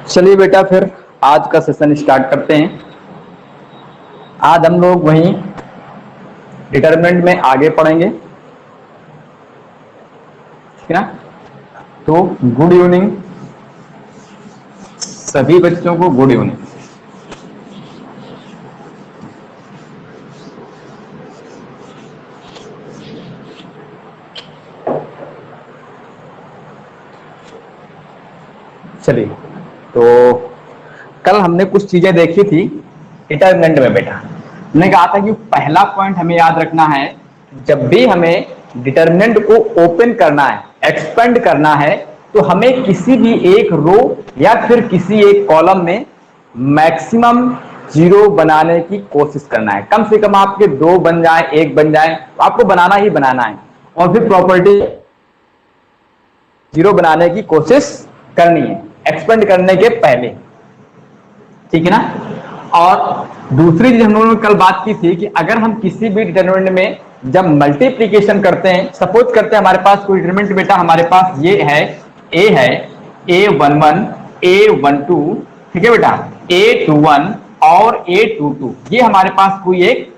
चलिए बेटा फिर आज का सेशन स्टार्ट करते हैं। आज हम लोग वहीं डिटरमिनेंट में आगे पढ़ेंगे, ठीक है ना। तो गुड इवनिंग सभी बच्चों को, गुड इवनिंग। चलिए, तो कल हमने कुछ चीजें देखी थी डिटरमिनेंट में बेटा। हमने कहा था कि पहला पॉइंट हमें याद रखना है, जब भी हमें डिटरमिनेंट को ओपन करना है, एक्सपेंड करना है, तो हमें किसी भी एक रो या फिर किसी एक कॉलम में मैक्सिमम जीरो बनाने की कोशिश करना है। कम से कम आपके दो बन जाए, एक बन जाए, आपको बनाना ही बनाना है। और फिर प्रॉपर्टी जीरो बनाने की कोशिश करनी है एक्सपेंड करने के पहले, ठीक है ना। और दूसरी चीज हम लोगों ने कल बात की थी कि अगर हम किसी भी डिटरमिनेंट में जब मल्टीप्लीकेशन करते हैं, सपोज करते हैं हमारे पास कोई डिटरमिनेंट बेटा, हमारे पास ये है A11 A12, ठीक है बेटा, A21 और A22, ये हमारे पास कोई एक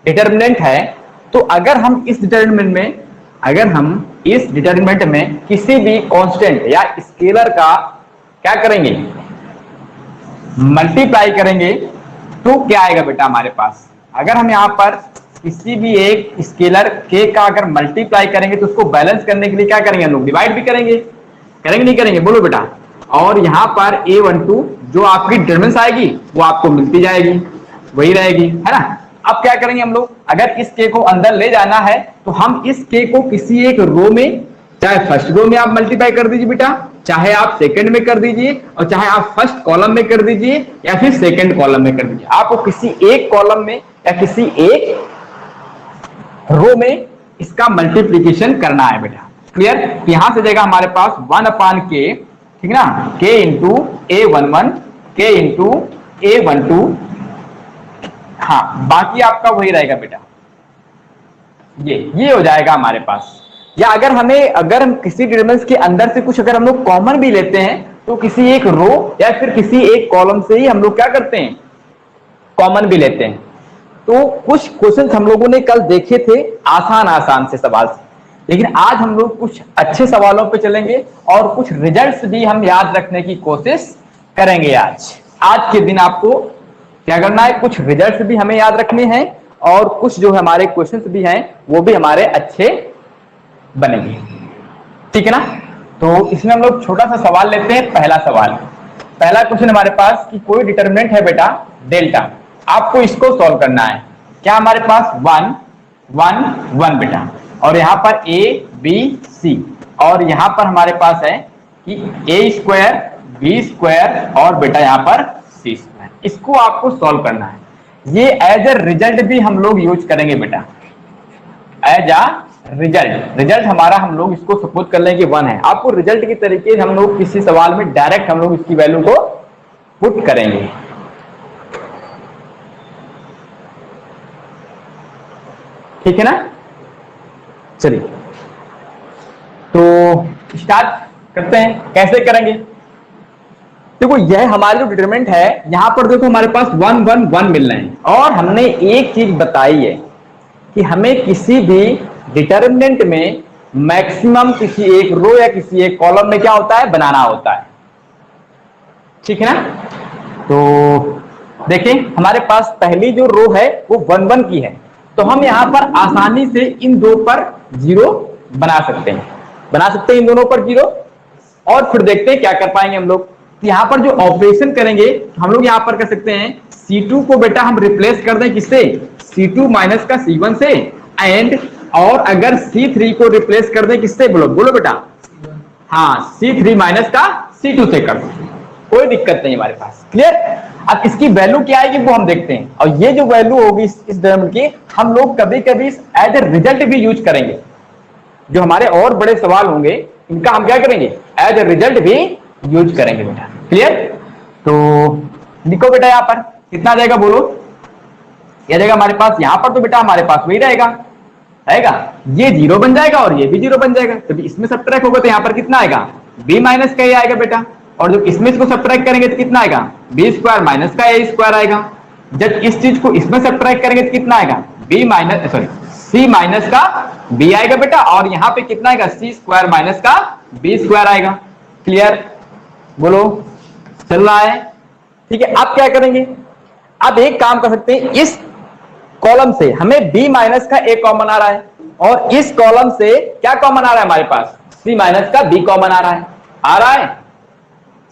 डिटरमिनेंट है। तो अगर हम इस डिटरमिनेंट में किसी भी कांस्टेंट या स्केलर का क्या करेंगे, मल्टीप्लाई करेंगे, तो क्या आएगा बेटा हमारे पास। अगर हम यहाँ पर किसी भी एक स्केलर के का अगर मल्टीप्लाई करेंगे तो उसको बैलेंस करने के लिए क्या करेंगे, हम लोग डिवाइड भी करेंगे नहीं करेंगे, बोलो बेटा। और यहाँ पर A12 जो आपकी डिटरमिनेंट आएगी वो आपको मिलती जाएगी, वही रहेगी, है ना। अब क्या करेंगे हम लोग, अगर इस के को अंदर ले जाना है तो हम इस के को किसी एक रो में, चाहे फर्स्ट रो में आप मल्टीप्लाई कर दीजिए बेटा, चाहे आप सेकंड में कर दीजिए, और चाहे आप फर्स्ट कॉलम में कर दीजिए या फिर सेकंड कॉलम में कर दीजिए। आपको किसी एक कॉलम में या किसी एक रो में इसका मल्टीप्लीकेशन करना है बेटा। क्लियर। यहां से देगा हमारे पास 1/k, ठीक ना, k into A11 k into A12। हाँ, बाकी आपका वही रहेगा बेटा, ये हो जाएगा हमारे पास। या अगर हम किसी डिटरमिनेंट के अंदर से कुछ अगर हम लोग कॉमन भी लेते हैं तो किसी एक रो या फिर किसी एक कॉलम से ही हम लोग क्या करते हैं, कॉमन भी लेते हैं। तो कुछ क्वेश्चंस हम लोगों ने कल देखे थे आसान से सवाल से, लेकिन आज हम लोग कुछ अच्छे सवालों पे चलेंगे और कुछ रिजल्ट्स भी हम याद रखने की कोशिश करेंगे। आज के दिन आपको क्या करना है, कुछ रिजल्ट्स भी हमें याद रखने हैं और कुछ जो हमारे क्वेश्चंस भी हैं वो भी हमारे अच्छे बनेंगे, ठीक है ना। तो इसमें हम लोग छोटा सा सवाल लेते हैं। पहला क्वेश्चन हमारे पास कि कोई डिटरमिनेंट है बेटा डेल्टा, आपको इसको सॉल्व करना है। क्या हमारे पास 1 1 1 बेटा, और यहाँ पर A B C, और यहाँ पर हमारे पास है कि A² B² और बेटा यहाँ पर C²। इसको आपको सॉल्व करना है। ये एज ए रिजल्ट भी हम लोग यूज करेंगे बेटा, एज अ रिजल्ट हमारा हम लोग इसको सपोज कर लें कि 1 है। आपको रिजल्ट के तरीके हम लोग किसी सवाल में डायरेक्ट हम लोग इसकी वैल्यू को पुट करेंगे, ठीक है ना। चलिए तो स्टार्ट करते हैं। कैसे करेंगे, देखो यह हमारे जो डिटरमिनेंट है, यहां पर देखो हमारे पास 1 1 1 मिल रहे हैं, और हमने एक चीज बताई है कि हमें किसी भी डिटरमिनेंट में मैक्सिमम किसी एक रो या किसी एक कॉलम में क्या होता है, बनाना होता है, ठीक है ना। तो देखें हमारे पास पहली जो रो है वो 1 1 की है, तो हम यहां पर आसानी से इन दो पर जीरो बना सकते हैं इन दोनों पर जीरो। और फिर देखते हैं क्या कर पाएंगे हम लोग। यहां पर जो ऑपरेशन करेंगे हम लोग यहां पर कर सकते हैं, C2 को बेटा हम रिप्लेस कर दें किससे, C2 माइनस का C1 से, एंड और अगर C3 को रिप्लेस कर दें किससे, बोलो बेटा, हाँ C3 माइनस का C2 से कर दो, कोई दिक्कत नहीं हमारे पास। क्लियर। अब इसकी वैल्यू क्या आएगी वो हम देखते हैं, और ये जो वैल्यू होगी इस डिटरमिनेंट की हम लोग कभी कभी एज ए रिजल्ट भी यूज करेंगे। जो हमारे और बड़े सवाल होंगे इनका हम क्या करेंगे, एज ए रिजल्ट भी यूज करेंगे बेटा। क्लियर। तो लिखो बेटा यहां पर कितना जाएगा, बोलो। यह जाएगा हमारे पास, यहां पर तो बेटा हमारे पास वही रहेगा, ये जीरो बन जाएगा और ये भी जीरो बन जाएगा, तो इसमें सब्ट्रैक्ट होगा तो यहां पर कितना आएगा, B माइनस का ही आएगा बेटा, और जब इसमें इसको सब्ट्रैक्ट करेंगे तो कितना आएगा, बी स्क्वायर माइनस का ए स्क्वायर आएगा। जब इस चीज को इसमें सब्ट्रैक्ट करेंगे तो कितना आएगा, B minus sorry C minus का बी आएगा बेटा, और यहाँ पे कितना आएगा, सी स्क्वायर माइनस का बी स्क्वायर आएगा। क्लियर, बोलो चल रहा है? ठीक है, अब क्या करेंगे, अब एक काम कर सकते हैं, इस कॉलम से हमें b माइनस का a कॉमन आ रहा है, और इस कॉलम से क्या कॉमन आ रहा है हमारे पास, c माइनस का b कॉमन आ रहा है।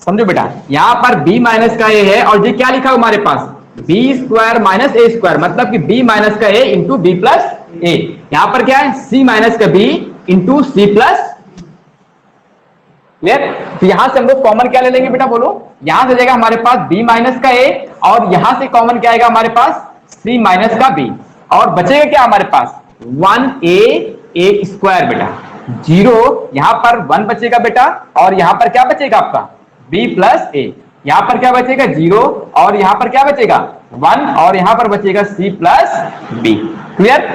समझो बेटा, यहां पर b माइनस का a है, और ये क्या लिखा है हमारे पास, b square minus a square, मतलब कि b माइनस का a into B plus A. यहां पर क्या है, c माइनस का b into C plus. Clear? तो यहां से हम लोग कॉमन क्या ले लेंगे बेटा, बोलो, यहां से जाएगा हमारे पास b माइनस का a, और यहां से कॉमन क्या आएगा हमारे पास, c माइनस का b, और बचेगा क्या हमारे पास, 1a स्क्वायर बेटा, 0 यहां पर 1 बचेगा बेटा, और यहां पर क्या बचेगा आपका b प्लस a, यहां पर क्या बचेगा 0, और यहां पर क्या बचेगा 1, और यहां पर बचेगा c प्लस b। क्लियर?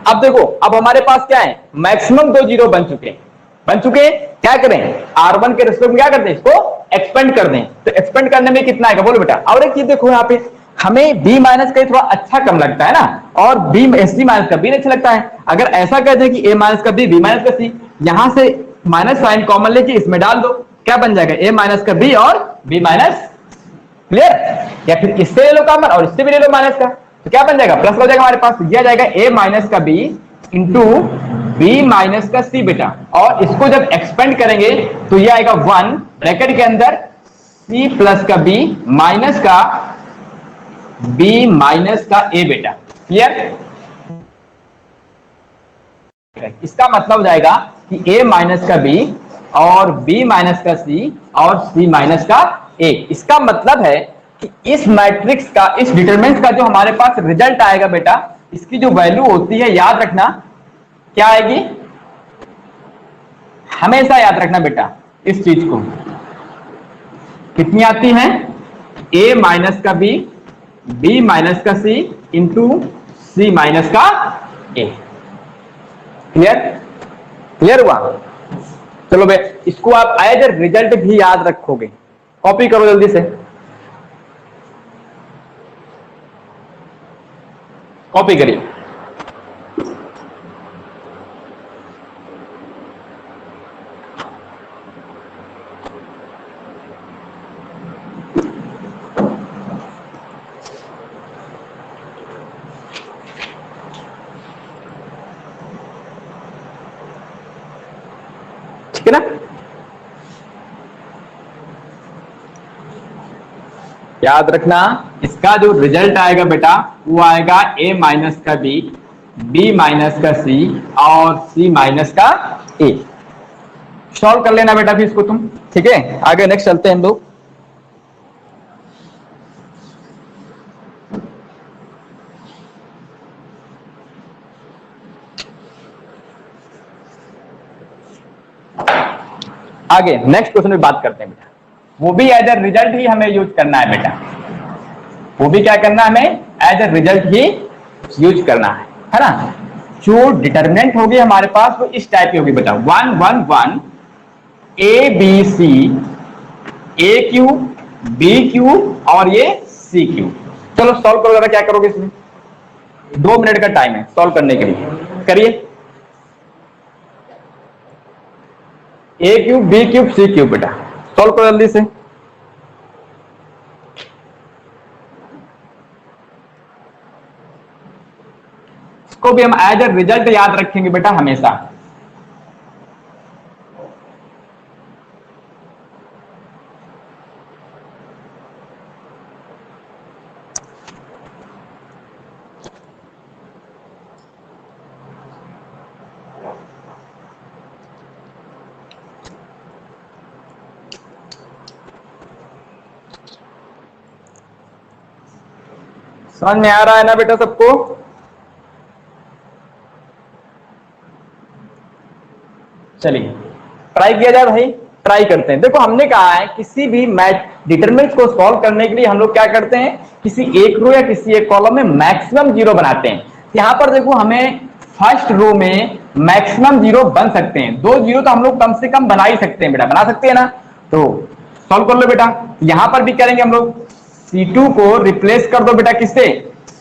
अब देखो, अब हमारे पास क्या है, मैक्सिमम 2 जीरो बन चुके क्या करें, R1 के रिस्पेक्ट में क्या करते हैं, इसको एक्सपेंड कर दें। तो एक्सपेंड करने में कितना आएगा, बोलो बेटा। और एक चीज देखो, यहाँ पे हमें b माइनस का थोड़ा अच्छा कम लगता है ना, और c माइनस का b अच्छा लगता है। अगर ऐसा कहते हैं कि a माइनस का b माइनस का c, यहां से माइनस साइन कॉमन लेके इसमें डाल दो, क्या बन जाएगा, a माइनस का b और b माइनस। क्लियर? या फिर इससे ले लो कॉमन और इससे भी ले लो माइनस का, तो क्या बन जाएगा, प्लस हो जाएगा हमारे पास, यह जाएगा a माइनस का b इंटू बी माइनस का सी बेटा, और इसको जब एक्सपेंड करेंगे तो ये आएगा 1 ब्रैकेट के अंदर सी प्लस का बी माइनस का बी माइनस का ए बेटा। क्लियर? इसका मतलब हो जाएगा कि a माइनस का b और b माइनस का c और c माइनस का a। इसका मतलब है कि इस मैट्रिक्स का, इस डिटरमिनेंट का जो हमारे पास रिजल्ट आएगा बेटा, इसकी जो वैल्यू होती है, याद रखना क्या आएगी, हमेशा याद रखना बेटा इस चीज को, कितनी आती है, a माइनस का b, b माइनस का c इंटू c माइनस का a। क्लियर? क्लियर हुआ? चलो बे, इसको आप एज ए रिजल्ट भी याद रखोगे, कॉपी करो जल्दी से, कॉपी करिए। ठीक है ना? याद रखना, इसका जो रिजल्ट आएगा बेटा वो आएगा a माइनस का b, b माइनस का c और c माइनस का a। सॉल्व कर लेना बेटा फिर इसको तुम। ठीक है, आगे नेक्स्ट चलते हैं हम लोग। आगे नेक्स्ट क्वेश्चन में बात करते हैं बेटा, वो भी एज ए रिजल्ट ही हमें यूज करना है बेटा, वो भी क्या करना है, हमें एज ए रिजल्ट ही यूज करना है ना। जो डिटरमिनेंट होगी हमारे पास वो इस टाइप की होगी बेटा, 1 1 1 A B C, A cube B cube और ये सी क्यू। चलो सॉल्व करो जरा, क्या करोगे इसमें, 2 मिनट का टाइम है सॉल्व करने के लिए, करिए। ए cube B cube C cube बेटा, सॉल्व करो जल्दी से। इसको भी हम एज ए रिजल्ट याद रखेंगे बेटा हमेशा। समझ में आ रहा है ना बेटा सबको? चलिए ट्राई किया जाए भाई, ट्राई करते हैं। देखो हमने कहा है किसी भी डिटरमिनेंट को सॉल्व करने के लिए हम लोग क्या करते हैं, किसी एक रो या किसी एक कॉलम में मैक्सिमम जीरो बनाते हैं। यहां पर देखो हमें फर्स्ट रो में मैक्सिमम जीरो बन सकते हैं, 2 जीरो तो हम लोग कम से कम बना ही सकते हैं बेटा, बना सकते हैं ना। तो सॉल्व कर लो बेटा। यहां पर भी करेंगे हम लोग, C2 को रिप्लेस कर दो बेटा किससे,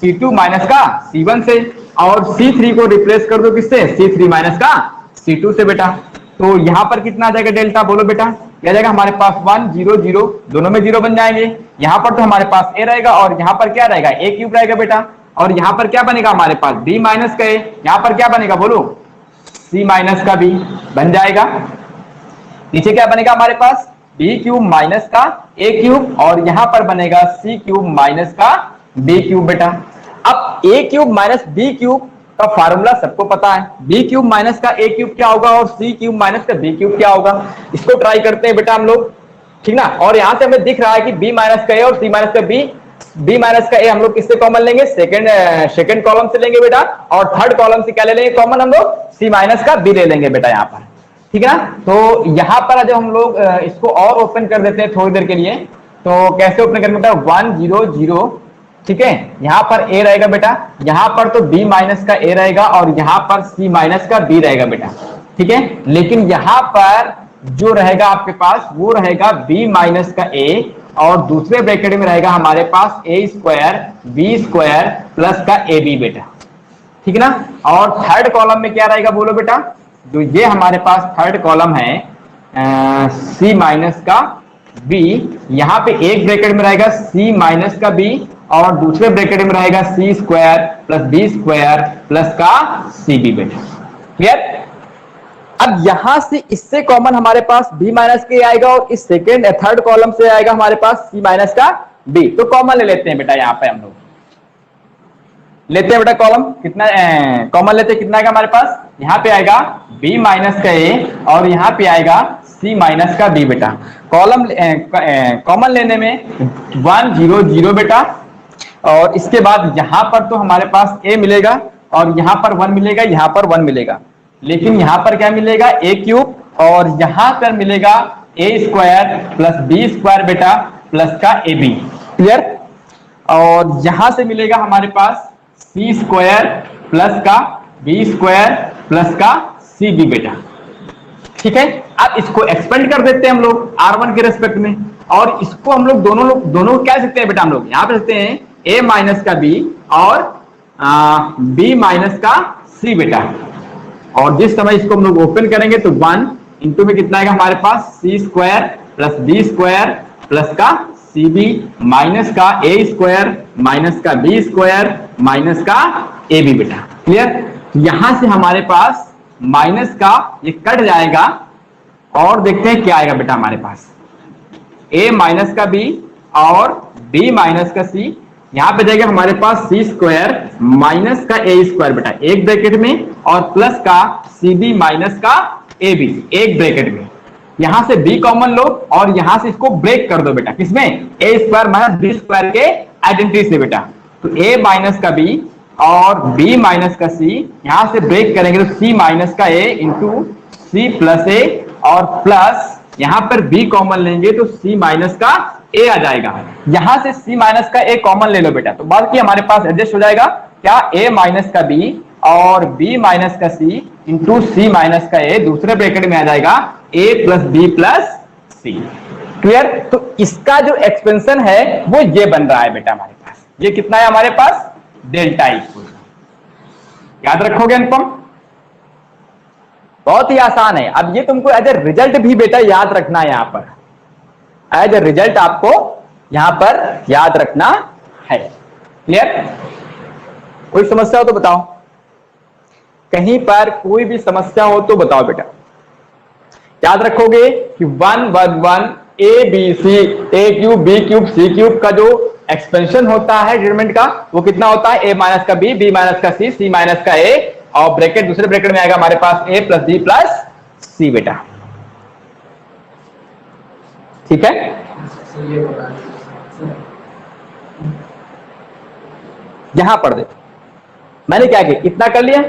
C2 माइनस का C1 से, और C3 को रिप्लेस कर दो किससे, C3 माइनस का C2 से बेटा। तो यहां पर कितना आ जाएगा डेल्टा, बोलो बेटा। क्या जाएगा हमारे पास 1 0 0, दोनों में 0 बन जाएंगे। यहां पर तो हमारे पास a रहेगा और यहां पर क्या रहेगा, a क्यूब रहेगा बेटा। और यहां पर क्या बनेगा हमारे पास b माइनस का a, यहां पर क्या बनेगा बोलो, c माइनस का b बन जाएगा। नीचे क्या बनेगा हमारे पास, बी क्यूब माइनस का ए क्यूब, और यहां पर बनेगा सी क्यूब माइनस का बी क्यूब बेटा। अब ए क्यूब माइनस बी क्यूब का फार्मूला सबको पता है, बी क्यूब माइनस का ए क्यूब क्या होगा और सी क्यूब माइनस का बी क्यूब क्या होगा। इसको ट्राई करते हैं बेटा हम लोग, ठीक ना। और यहां से हमें दिख रहा है कि बी माइनस का ए और सी माइनस का बी, बी माइनस का ए हम लोग किससे कॉमन लेंगे, सेकंड कॉलम से लेंगे बेटा, और थर्ड कॉलम से क्या ले लेंगे कॉमन, हम लोग सी माइनस का बी ले लेंगे बेटा यहाँ पर, ठीक है ना। तो यहां पर जब हम लोग इसको और ओपन कर देते हैं थोड़ी देर के लिए, तो कैसे ओपन करेंगे बेटा, 1 0 0, ठीक है। यहां पर a रहेगा बेटा, यहां पर तो b माइनस का a रहेगा और यहां पर c माइनस का b रहेगा बेटा, ठीक है। लेकिन यहां पर जो रहेगा आपके पास वो रहेगा b माइनस का a, और दूसरे ब्रैकेट में रहेगा हमारे पास a square b square plus का ab बेटा, ठीक है ना। और थर्ड कॉलम में क्या रहेगा बोलो बेटा, जो ये हमारे पास थर्ड कॉलम है c माइनस का b, यहां पे एक ब्रैकेट में रहेगा c माइनस का b, और दूसरे ब्रैकेट में रहेगा c square plus b square plus का cb बेटा, क्लियर। अब यहां से इससे कॉमन हमारे पास b माइनस के आएगा और इस सेकेंड थर्ड कॉलम से आएगा हमारे पास c माइनस का b, तो कॉमन ले लेते हैं बेटा। यहां पे हम लोग लेते हैं बेटा कॉलम, कितना कॉमन लेते हैं, कितना आएगा हमारे पास, यहाँ पे आएगा b माइनस का a और यहाँ पे आएगा c माइनस का b बेटा। कॉलम कॉमन लेने में 1 0 0 बेटा, और इसके बाद यहाँ पर तो हमारे पास a मिलेगा और यहाँ पर 1 मिलेगा, यहाँ पर 1 मिलेगा, लेकिन यहाँ पर क्या मिलेगा a क्यूब, और यहाँ पर मिलेगा a square plus b square बेटा प्लस का ab, क्लियर। और यहां से मिलेगा हमारे पास c स्क्वायर प्लस का b स्क्वायर प्लस का cb बेटा, ठीक है। अब इसको एक्सपेंड कर देते हैं हम लोग r1 के रेस्पेक्ट में, और इसको हम लोग दोनों क्या लिखते हैं बेटा, हम लोग यहां पे लिखते हैं a माइनस का b और b माइनस का c बेटा। और जिस समय इसको हम लोग ओपन करेंगे तो 1 इंटू में कितना आएगा हमारे पास, c square plus b square plus का cb माइनस का a स्क्वायर माइनस का b स्क्वायर माइनस का ab बेटा, क्लियर। यहां से हमारे पास माइनस का ये कट जाएगा, और देखते हैं क्या आएगा बेटा हमारे पास, a माइनस का b और b माइनस का c, यहां पे जाएगा हमारे पास c स्क्वायर माइनस का a स्क्वायर बेटा एक ब्रैकेट में, और प्लस का cb माइनस का ab एक ब्रैकेट में। यहां से b कॉमन लो और यहां से इसको ब्रेक कर दो बेटा, किसमें, a square minus b square के आइडेंटिटी से बेटा। तो a माइनस का b और b माइनस का c, यहां से ब्रेक करेंगे तो c माइनस का a into c plus a, और प्लस यहां पर b कॉमन लेंगे तो c माइनस का a आ जाएगा। यहां से c माइनस का a कॉमन ले लो बेटा, तो बाकी हमारे पास एडजस्ट हो जाएगा क्या, a माइनस का b और b माइनस का c इंटू c माइनस का a, दूसरे ब्रैकेट में आ जाएगा a plus b plus c, clear. तो इसका जो एक्सपेंशन है वो ये बन रहा है बेटा हमारे पास, ये कितना है हमारे पास, डेल्टा इक्वल, याद रखोगे अनुपम, बहुत ही आसान है। अब ये तुमको एज ए रिजल्ट भी बेटा याद रखना है, यहां पर एज ए रिजल्ट आपको यहां पर याद रखना है, क्लियर। कोई समस्या हो तो बताओ, कहीं पर कोई भी समस्या हो तो बताओ बेटा। याद रखोगे कि 1 1 1 a b c a cube b cube c cube का जो एक्सपेंशन होता है डिटरमिनेंट का वो कितना होता है, a माइनस का b माइनस का c माइनस का a, और ब्रैकेट दूसरे ब्रैकेट में आएगा हमारे पास a plus b plus c बेटा, ठीक है। यहां पढ़ दे, मैंने क्या किया, इतना कर लिया,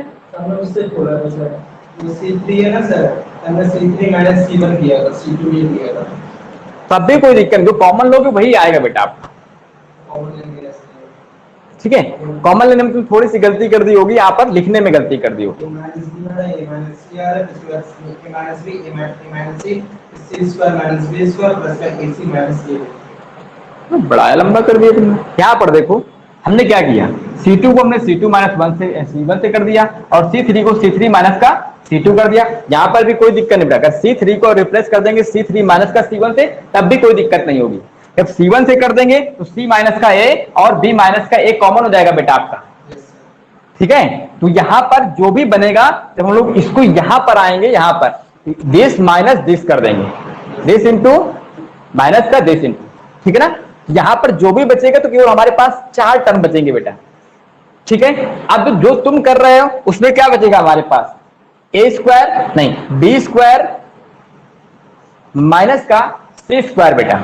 तब भी कोई दिक्कत नहीं, जो कॉमन लोगे वही आएगा बेटा आपका, ठीक है, कॉमन लेने में तुम थोड़ी सी गलती कर दी होगी, यहाँ पर लिखने में गलती कर दी होगी। तो बड़ा लंबा कर दिया तुमने। यहाँ पर देखो हमने क्या किया, C2 को हमने C2 माइनस 1 से C1 से कर दिया और C3 को C3 माइनस का C2 कर दिया। यहाँ पर भी कोई दिक्कत नहीं, अगर C3 को रिप्लेस कर देंगे C3 माइनस का C1 से तब भी कोई दिक्कत नहीं होगी। जब C1 से कर देंगे तो C माइनस का A और B माइनस का A कॉमन हो जाएगा बेटा आपका, ठीक है। तो यहाँ पर जो भी बनेगा, जब हम लोग इसको यहाँ पर आएंगे, यहाँ पर दिस माइनस दिस कर देंगे, दिस इंटू माइनस का दिस इंटू, ठीक है ना। यहाँ पर जो भी बचेगा तो केवल हमारे पास 4 टर्म बचेंगे बेटा, ठीक है। अब जो तुम कर रहे हो उसमें क्या बचेगा हमारे पास, ए स्क्वायर नहीं बी स्क्वायर माइनस का सी स्क्वायर बेटा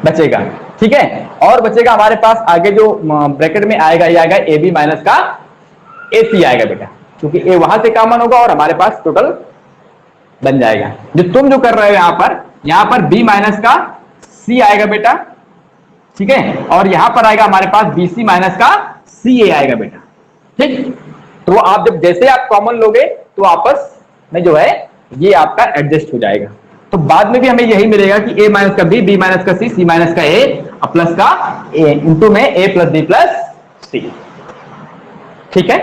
बचेगा, ठीक है। और बचेगा हमारे पास आगे जो ब्रैकेट में आएगा ये आएगा ए बी माइनस का ए सी आएगा बेटा, क्योंकि ए वहां से कॉमन होगा और हमारे पास टोटल बन जाएगा। जो तुम जो कर रहे हो यहाँ पर बी माइनस का सी आएगा बेटा, ठीक है। और यहां पर आएगा हमारे पास बी सी माइनस का सी ए आएगा बेटा, ठीक। तो आप जब जैसे आप कॉमन लोगे तो आपस में जो है ये आपका एडजस्ट हो जाएगा। तो बाद में भी हमें यही मिलेगा कि ए माइनस का बी माइनस का सी माइनस का ए प्लस का ए इंटू में ए प्लस बी प्लस सी, ठीक है।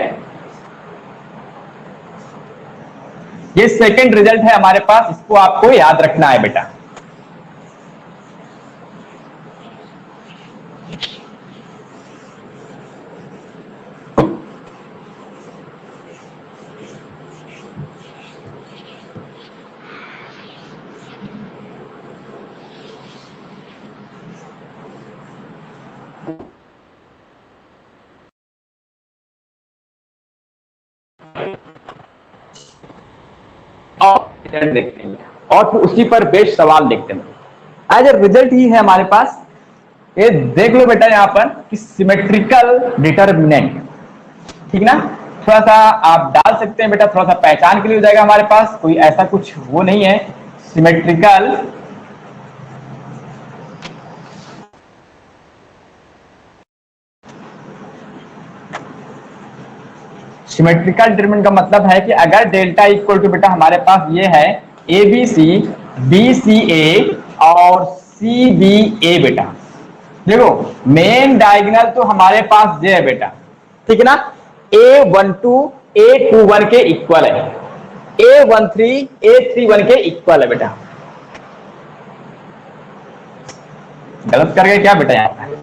ये सेकंड रिजल्ट है हमारे पास, इसको आपको याद रखना है बेटा। और देखते हैं और फिर उसी पर बेस्ड सवाल देखते हैं। एज ए रिजल्ट ही है हमारे पास, ये देख लो बेटा यहाँ पर कि सिमेट्रिकल डिटरमिनेंट, ठीक ना। थोड़ा सा आप डाल सकते हैं बेटा, थोड़ा सा पहचान के लिए हो जाएगा हमारे पास, कोई ऐसा कुछ वो नहीं है। सिमेट्रिकल सिमेट्रिकल डिटरमिनेंट का मतलब है कि अगर डेल्टा इक्वल टू बेटा हमारे पास ये है A B C B C ए और सी बी ए बेटा, देखो मेन डायगोनल तो हमारे पास ये है बेटा, ठीक है ना। A12 A21 के इक्वल है, A13 A31 के इक्वल है बेटा। गलत कर गए क्या बेटा यहाँ पर,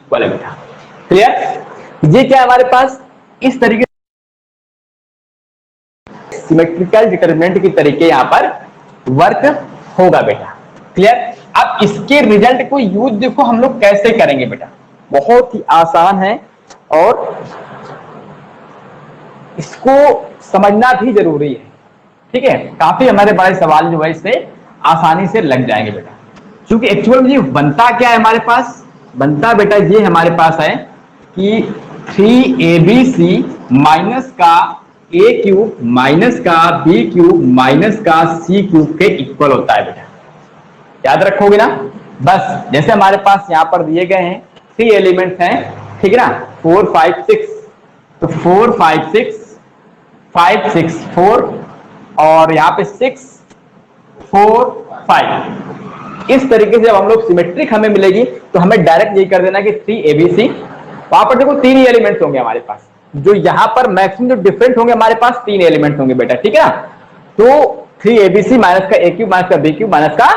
बोले बेटा क्लियर। ये क्या हमारे पास इस तरीके सिमेट्रिकल डिटरमिनेंट की तरीके यहां पर वर्क होगा बेटा, क्लियर। अब इसके रिजल्ट को यूज देखो हम लोग कैसे करेंगे बेटा, बहुत ही आसान है और इसको समझना भी जरूरी है, ठीक है। काफी हमारे बड़े सवाल जो है इससे आसानी से लग जाएंगे बेटा, क्योंकि एक्चुअल में ये बनता क्या है हमारे पास, बनता बेटा ये हमारे पास है कि 3abc माइनस का a क्यूब माइनस का b क्यूब माइनस का c क्यूब के इक्वल होता है बेटा, याद रखोगे ना। बस जैसे हमारे पास यहाँ पर दिए गए हैं 3 एलिमेंट्स हैं, ठीक है ना, 4 5 6, तो 4 5 6 5 6 4 और यहाँ पे 6 4 5। इस तरीके से जब हम लोग सिमेट्रिक हमें मिलेगी तो हमें डायरेक्ट यही कर देना कि 3abc, वहां पर देखो 3 ही एलिमेंट्स होंगे हमारे पास, जो यहां पर मैक्सिमम जो डिफरेंट होंगे हमारे पास 3 एलिमेंट्स होंगे बेटा, ठीक है ना। तो 3abc माइनस का a क्यूब माइनस का b क्यूब माइनस का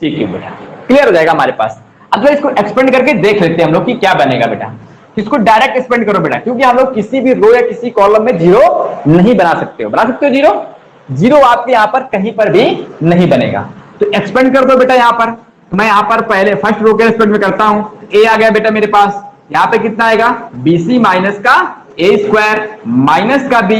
c क्यूब बेटा, क्लियर हो जाएगा हमारे पास। अब तो इसको एक्सपेंड करके देख लेते हैं हम लोग कि क्या बनेगा बेटा। इसको डायरेक्ट एक्सपेंड करो बेटा, क्योंकि हम लोग किसी भी रो या किसी कॉलम में जीरो नहीं बना सकते हो, बना सकते हो जीरो, जीरो आपके यहाँ पर कहीं पर भी नहीं बनेगा। तो एक्सपेंड कर दो बेटा यहाँ पर, तो मैं यहाँ पर पहले फर्स्ट रो के एक्सपेंड में करता हूं, a आ गया बेटा मेरे पास, यहाँ पे कितना आएगा bc माइनस का a स्क्वायर माइनस का b,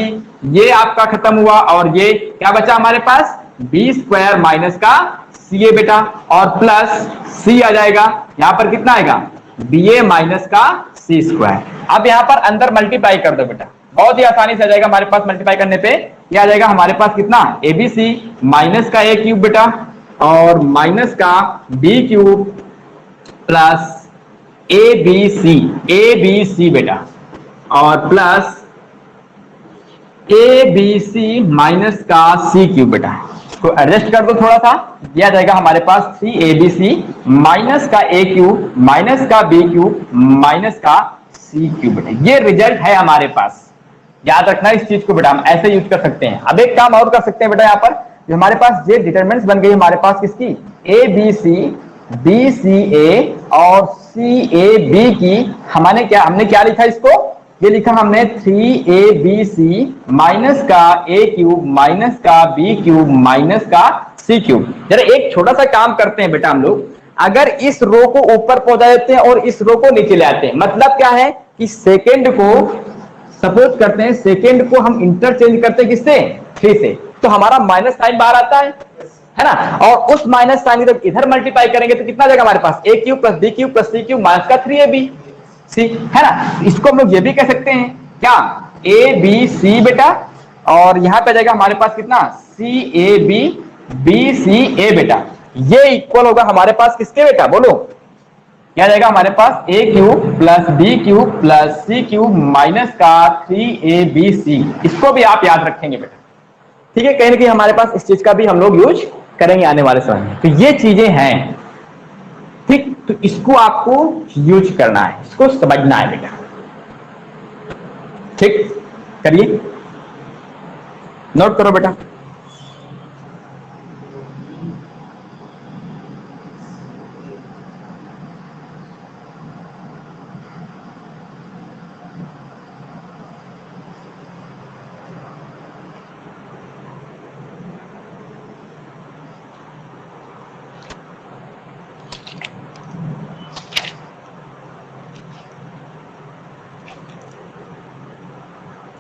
ये आपका खत्म हुआ और ये क्या बचा हमारे पास b स्क्वायर माइनस का ca बेटा, और प्लस c आ जाएगा, यहाँ पर कितना आएगा ba माइनस का c स्क्वायर। अब यहाँ पर अंदर मल्टीप्लाई कर दो बेटा, बहुत ही आसानी से आ जाएगा हमारे पास मल्टीप्लाई करने पे, ये आ जाएगा हमारे पास कितना, ए बी सी माइनस का ए क्यूब बेटा और माइनस का B cube plus A B C बेटा और plus A B C minus का सी क्यूब बेटा। इसको एडजस्ट कर दो थोड़ा सा, ये आ जाएगा हमारे पास 3abc माइनस का ए क्यूब माइनस का बी क्यूब माइनस का सी क्यूब बेटा। ये रिजल्ट है हमारे पास, याद रखना इस चीज को बेटा, हम ऐसे यूज कर सकते हैं। अब एक काम और कर सकते हैं बेटा, यहाँ पर जो हमारे पास ये डिटरमिनेंट्स बन गई हमारे पास किसकी, A B C B C ए और सी ए बी की, हमने क्या लिखा इसको, ये लिखा हमने 3abc माइनस का ए क्यूब माइनस का बी क्यूब माइनस का सी क्यूब। जरा एक छोटा सा काम करते हैं बेटा हम लोग, अगर इस रो को ऊपर पहुंचा देते हैं और इस रो को नीचे ले आते हैं, मतलब क्या है कि सेकेंड को, सपोज करते हैं सेकेंड को हम इंटरचेंज करते हैं किससे, 3 से, तो हमारा माइनस साइन बाहर आता है ना, और उस माइनस साइन जब इधर मल्टीप्लाई करेंगे तो कितना जाएगा हमारे पास, ए cube plus B cube plus सी क्यूब माइनस का 3ab सी, है ना। इसको हम लोग ये भी कह सकते हैं क्या, ए बी सी बेटा और यहां पे जाएगा हमारे पास कितना, सी ए बी बी सी ए बेटा। ये इक्वल होगा हमारे पास किसके बेटा, बोलो क्या जाएगा हमारे पास, ए cube plus B cube plus सी क्यूब माइनस का 3abc। इसको भी आप याद रखेंगे बेटा, ठीक है, कहीं ना कहीं हमारे पास इस चीज का भी हम लोग यूज करेंगे आने वाले समय में। तो ये चीजें हैं, ठीक, तो इसको आपको यूज करना है, इसको समझना है बेटा, ठीक, करिए, नोट करो बेटा।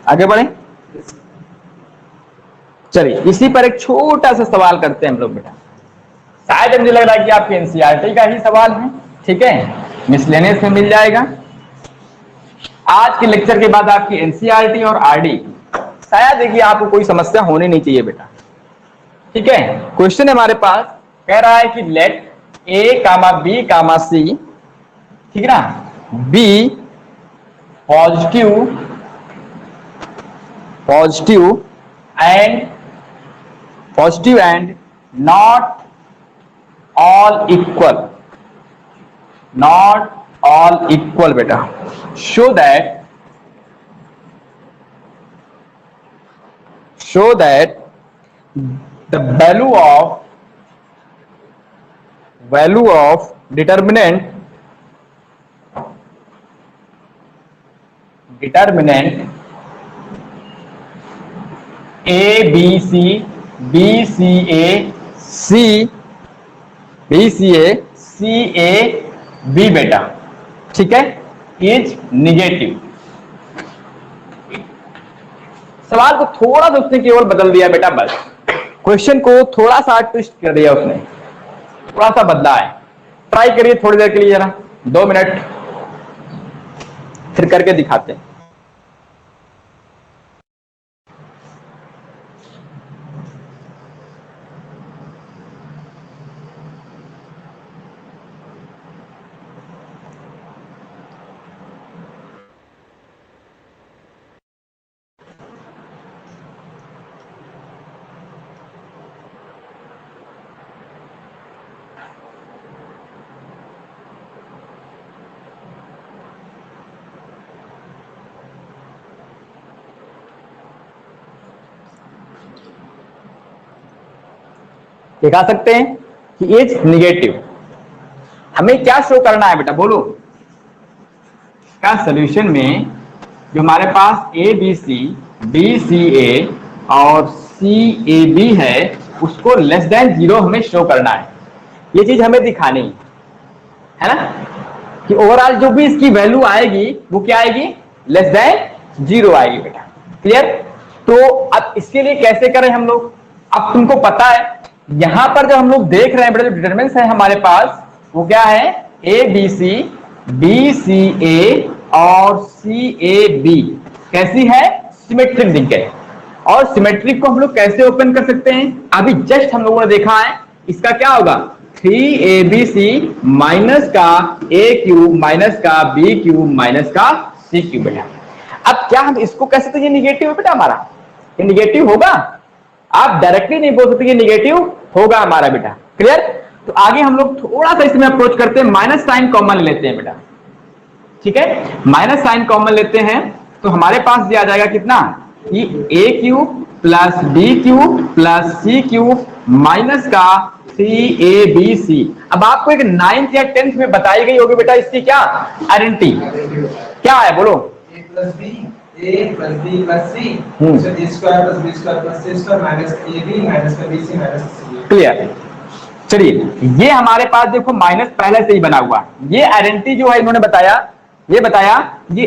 आगे बढ़े, चलिए इसी पर एक छोटा सा सवाल करते हैं हम लोग बेटा, शायद मुझे लग रहा है कि आपके एनसीईआरटी का ही सवाल है, ठीक है, मिसलेनियस में मिल जाएगा। आज के लेक्चर के बाद आपकी एनसीईआरटी और आरडी शायद देखिए आपको कोई समस्या होनी नहीं चाहिए बेटा, ठीक है। क्वेश्चन हमारे पास कह रहा है कि लेट ए कामा बी कामा सी, ठीक है ना, B positive and not all equal बेटा, show that the value of determinant A B C B C A C A B बेटा, ठीक है, इज निगेटिव। सवाल को थोड़ा सा उसने केवल बदल दिया बेटा, बस क्वेश्चन को थोड़ा सा ट्विस्ट कर दिया उसने, थोड़ा सा बदला है। ट्राई करिए थोड़ी देर के लिए, जरा 2 मिनट फिर करके दिखाते हैं। दिखा सकते हैं कि इज निगेटिव। हमें क्या शो करना है बेटा, बोलो, का सॉल्यूशन में जो हमारे पास A B C B C ए और सी ए बी है उसको लेस देन 0 हमें शो करना है। ये चीज हमें दिखानी है ना, कि ओवरऑल जो भी इसकी वैल्यू आएगी वो क्या आएगी, लेस देन 0 आएगी बेटा, क्लियर। तो अब इसके लिए कैसे करें हम लोग, अब तुमको पता है यहां पर जो हम लोग देख रहे हैं बेटा, जो डिटरमिनेंट्स है हमारे पास वो क्या है, A B C B C ए और सी ए बी कैसी है, सिमेट्रिक दिख गए। और सिमेट्रिक को हम लोग कैसे ओपन कर सकते हैं, अभी जस्ट हम लोगों ने देखा है, इसका क्या होगा 3abc माइनस का a क्यूब माइनस का b क्यूब माइनस का c क्यूब बेटा। अब क्या हम इसको कह सकते हैं ये निगेटिव है बेटा हमारा, ये निगेटिव होगा, आप डायरेक्टली नहीं बोल सकते ये निगेटिव होगा हमारा बेटा। क्लियर? तो आगे हम लोग थोड़ा सा इसमें अप्रोच करते हैं, माइनस साइन कॉमन लेते हैं बेटा। ठीक है, माइनस साइन कॉमन लेते हैं तो हमारे पास ये आ जाएगा कितना कि a cube plus b cube plus c cube minus का 3abc। अब आपको एक 9th या 10th में बताई गई होगी बेटा इसकी क्या आइडेंटिटी क्या है, बोलो। a plus b plus c so a square plus b square plus c square minus ab minus का bc minus c। क्लियर? चलिए ये हमारे पास देखो माइनस पहले से ही बना हुआ, ये आइडेंटिटी जो है इन्होंने बताया, ये बताया ये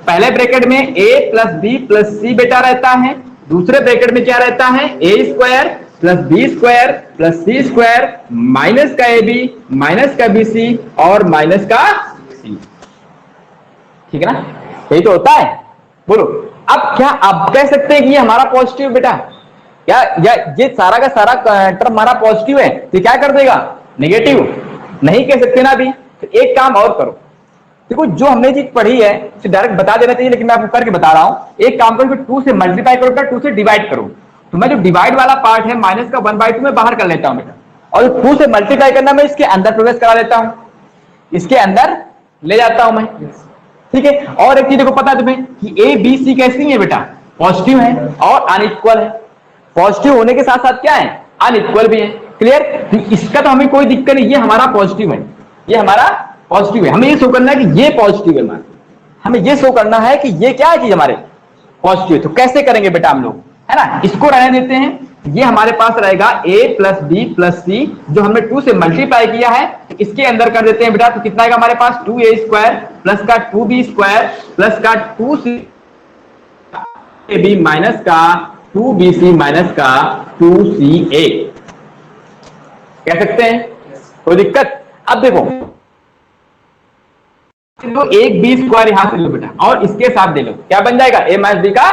पहले ब्रैकेट में a प्लस बी प्लस सी बेटा रहता है, दूसरे ब्रैकेट में क्या रहता है a square plus B square plus C square minus का ए बी माइनस का बी सी और माइनस का सी। ठीक है ना, यही तो होता है। बोलो अब क्या आप कह सकते हैं कि ये हमारा पॉजिटिव बेटा, या ये सारा का सारा टर्म हमारा पॉजिटिव है तो क्या कर देगा नेगेटिव, नहीं कह सकते ना। अभी तो एक काम और करो, देखो जो हमने चीज पढ़ी है उसे डायरेक्ट बता देना चाहिए, लेकिन मैं आपको करके बता रहा हूं। एक काम करो 2 से मल्टीप्लाई करो बेटा, 2 से डिवाइड करो, तो मैं जो डिवाइड वाला पार्ट है माइनस का 1/2 मैं बाहर कर लेता हूं बेटा, और 2 से मल्टीप्लाई करना मैं इसके अंदर प्रवेश करा लेता हूं, इसके अंदर ले जाता हूं मैं। ठीक है, और एक चीज देखो पता है तुम्हें कि ए बी सी कैसी है बेटा, पॉजिटिव है और अनइक्वल है। पॉजिटिव होने के साथ साथ क्या है अनइक्वल भी है। क्लियर? इसका तो हमें कोई दिक्कत नहीं, ये हमारा पॉजिटिव है, ये हमारा पॉजिटिव है, हमें ये शो करना है कि ये पॉजिटिव है हमारा, हमें ये शो करना है कि ये क्या है चीज हमारे पॉजिटिव है। तो कैसे करेंगे बेटा हम लोग, है ना, इसको रहने देते हैं, ये हमारे पास रहेगा a प्लस बी प्लस सी जो हमने 2 से मल्टीप्लाई किया है, तो इसके अंदर कर देते हैं बेटा, तो कितना आएगा हमारे पास 2a स्क्वायर प्लस का 2b स्क्वायर प्लस का 2ab माइनस का 2bc माइनस का 2ca। कह सकते हैं कोई दिक्कत? अब देखो तो एक बी स्क्वायर यहां से लो बेटा और इसके साथ दे लो, क्या बन जाएगा a माइनस बी का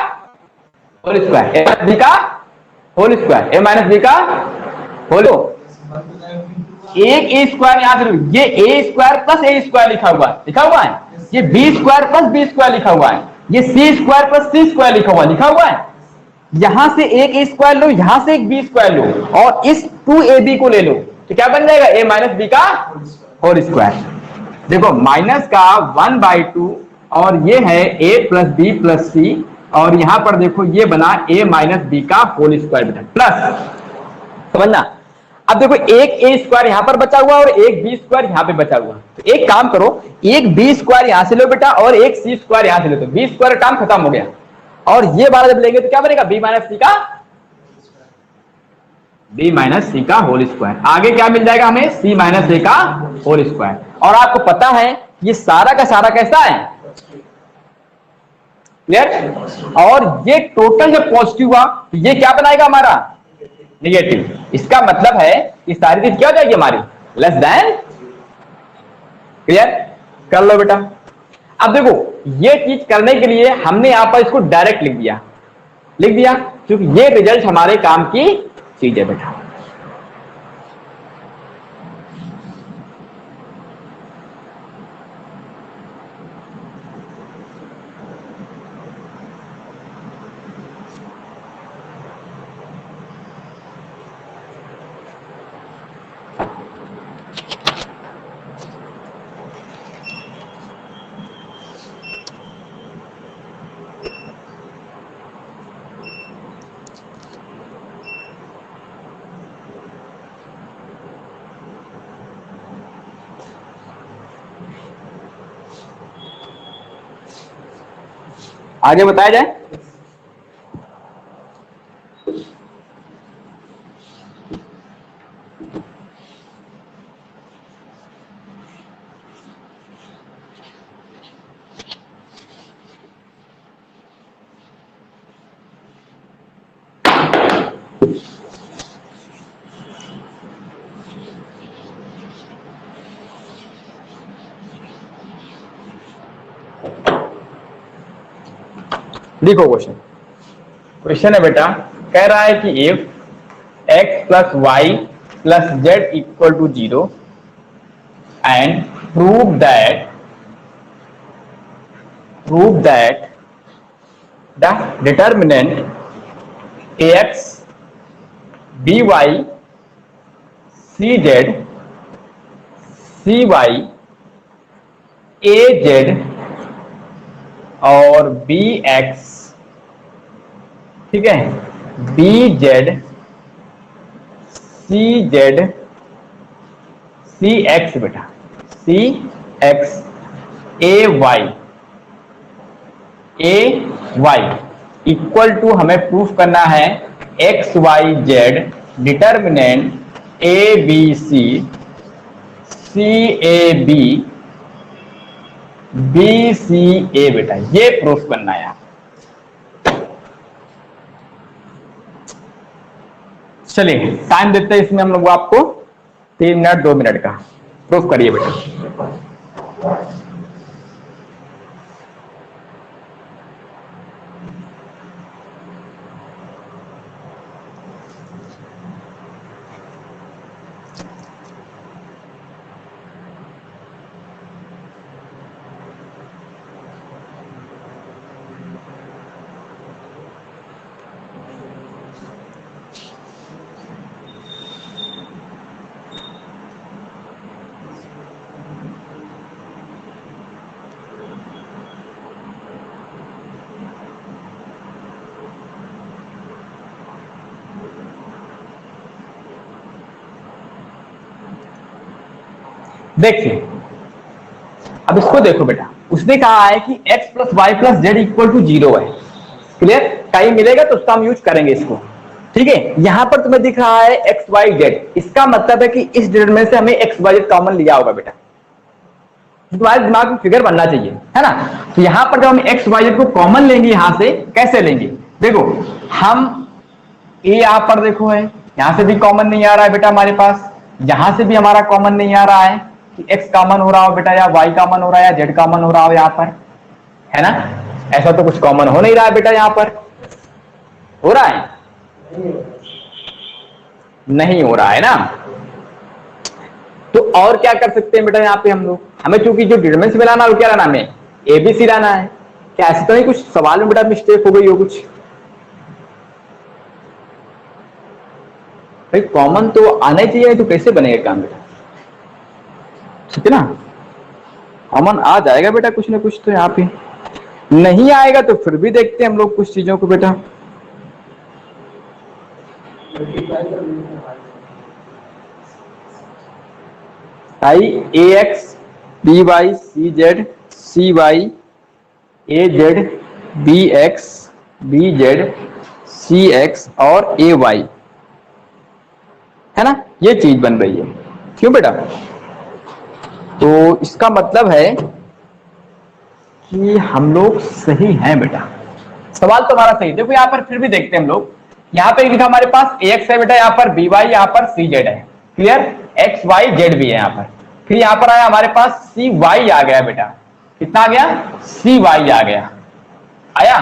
whole square, a minus B का whole square, a minus B का होल। एक ए स्क्वायर यहां से लो, ये A square plus A square लिखा हुआ है, ये B square plus B square लिखा हुआ है, ये C square plus C square लिखा हुआ है। यहां से एक ए स्क्वायर लो, यहां से एक बी स्क्वायर लो और इस 2ab को ले लो, तो क्या बन जाएगा a माइनस बी का होल स्क्वायर। देखो माइनस का 1/2 और ये है a प्लस बी प्लस सी, और यहां पर देखो ये बना a माइनस बी का होल स्क्वायर बेटा प्लस, समझना। अब देखो एक a स्क्वायर यहां पर बचा हुआ और एक बी स्क्वायर यहां पे बचा हुआ, तो एक काम करो एक बी स्क्वायर यहां से लो बेटा और एक सी स्क्वायर यहां से लो, तो बी स्क्वायर काम खत्म हो गया, और ये वाला जब लेंगे तो क्या बनेगा b माइनस सी का होल स्क्वायर। आगे क्या मिल जाएगा हमें c माइनस ए का होल स्क्वायर। और आपको पता है ये सारा का सारा कैसा है क्लियर, और ये टोटल जब पॉजिटिव हुआ तो ये क्या बनाएगा हमारा नेगेटिव। इसका मतलब है कि सारी चीज क्या हो जाएगी हमारी लेस देन। क्लियर? कर लो बेटा। अब देखो ये चीज करने के लिए हमने यहां पर इसको डायरेक्ट लिख दिया क्योंकि ये रिजल्ट हमारे काम की चीज है बेटा। आगे बताया जाए। देखो क्वेश्चन क्वेश्चन है बेटा, कह रहा है कि if x plus Y plus Z equal to 0 and prove that the determinant ax by cz cy az और bx, ठीक है, bz cz cx बेटा cx ay इक्वल टू हमें प्रूफ करना है X Y Z determinant A B C A B B C A बेटा, ये proof करना है। चलिए टाइम देते हैं इसमें हम लोग आपको 3 मिनट 2 मिनट का, प्रूफ करिए बेटा। देखिए अब इसको देखो बेटा, उसने कहा है कि x plus Y plus Z equal to 0 है। क्लियर? कहीं मिलेगा तो उसका हम यूज करेंगे इसको, ठीक है। यहां पर तुम्हें दिख रहा है एक्स वाई जेड, इसका मतलब है कि इस डिटरमिनेंट से हमें एक्स वाई जेड कॉमन लिया होगा बेटा, तुम्हारे दिमाग में फिगर बनना चाहिए, है ना। तो यहां पर जब हम एक्स वाई जेड को कॉमन लेंगे, यहां से कैसे लेंगे, देखो हम ए यहां पर देखो है, यहां से भी कॉमन नहीं आ रहा है बेटा हमारे पास, यहां से भी हमारा कॉमन नहीं आ रहा है कि एक्स कॉमन हो रहा हो बेटा, या वाई कॉमन हो रहा है, या जेड कॉमन हो रहा हो यहां पर, है ना। ऐसा तो कुछ कॉमन हो नहीं रहा है बेटा, यहां पर हो रहा है, नहीं हो रहा है ना। तो और क्या कर सकते हैं बेटा, यहाँ पे हम लोग, हमें चूंकि जो डिटरमिनेंट में लाना है वो क्या लाना है, एबीसी लाना है। क्या ऐसा तो नहीं कुछ सवाल में बेटा मिस्टेक हो गई हो कुछ, भाई कॉमन तो आना ही चाहिए, तो कैसे बनेगा काम बेटा, ठीक है ना। कॉमन आ जाएगा बेटा कुछ ना कुछ तो, यहाँ पे नहीं आएगा तो फिर भी देखते हैं हम लोग कुछ चीजों को बेटा। I A X B Y C Z C Y A Z B X B Z C X और ए वाई, है ना, ये चीज बन रही है। क्यों बेटा, तो इसका मतलब है कि हम लोग सही हैं बेटा, सवाल तो हमारा सही। देखो यहाँ पर फिर भी देखते हैं हम लोग, यहाँ पे लिखा हमारे पास एक्स है बेटा, यहाँ पर बी वाई, यहाँ पर सी जेड है। क्लियर? एक्स वाई जेड भी है यहाँ पर, फिर यहाँ पर आया हमारे पास सी वाई आ गया बेटा, कितना आ गया, सी वाई आ गया, आया।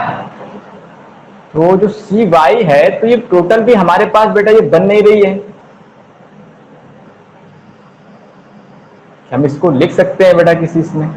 तो जो सी वाई है, तो ये टोटल भी हमारे पास बेटा ये बन नहीं रही है, हम इसको लिख सकते हैं बेटा किसी इसमें,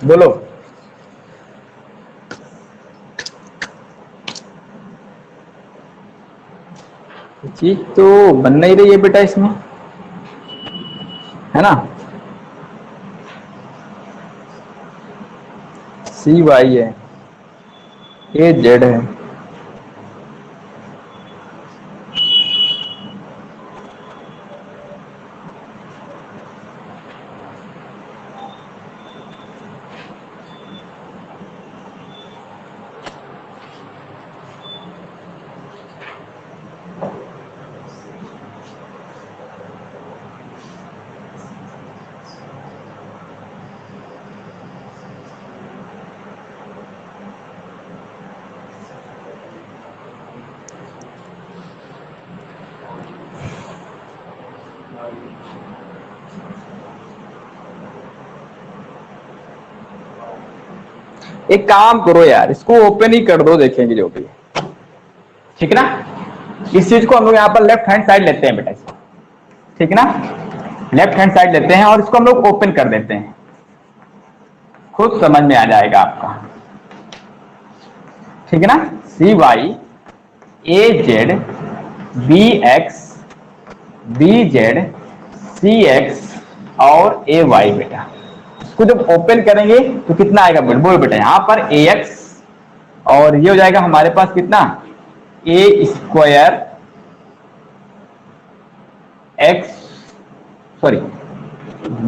बोलो। चीज तो बन नहीं रही है बेटा इसमें, है ना। सी वाई है, ए जेड है, एक काम करो यार, इसको ओपन ही कर दो, देखेंगे जो भी, ठीक है ना। इस चीज को हम लोग यहाँ पर लेफ्ट हैंड साइड लेते हैं बेटा, ठीक है ना, लेफ्ट हैंड साइड लेते हैं और इसको हम लोग ओपन कर देते हैं, खुद समझ में आ जाएगा आपका, ठीक है ना। C Y A Z B X B Z C X और ए वाई बेटा, इसको जब ओपन करेंगे तो कितना आएगा बोल बेटा, यहाँ पर ए एक्स और ये हो जाएगा हमारे पास कितना, a square x sorry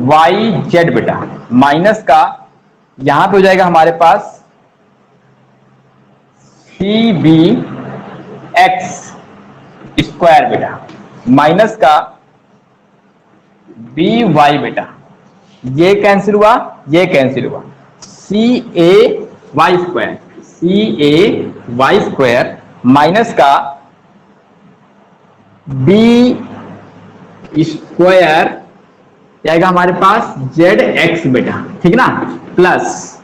y Z बेटा, माइनस का यहां पे हो जाएगा हमारे पास सी बी एक्स स्क्वायर बेटा, माइनस का बी वाई बेटा, ये कैंसिल हुआ, ये कैंसिल हुआ, c a y square, c a y square minus का बी स्क्वायर आएगा हमारे पास जेड एक्स बेटा, ठीक ना, प्लस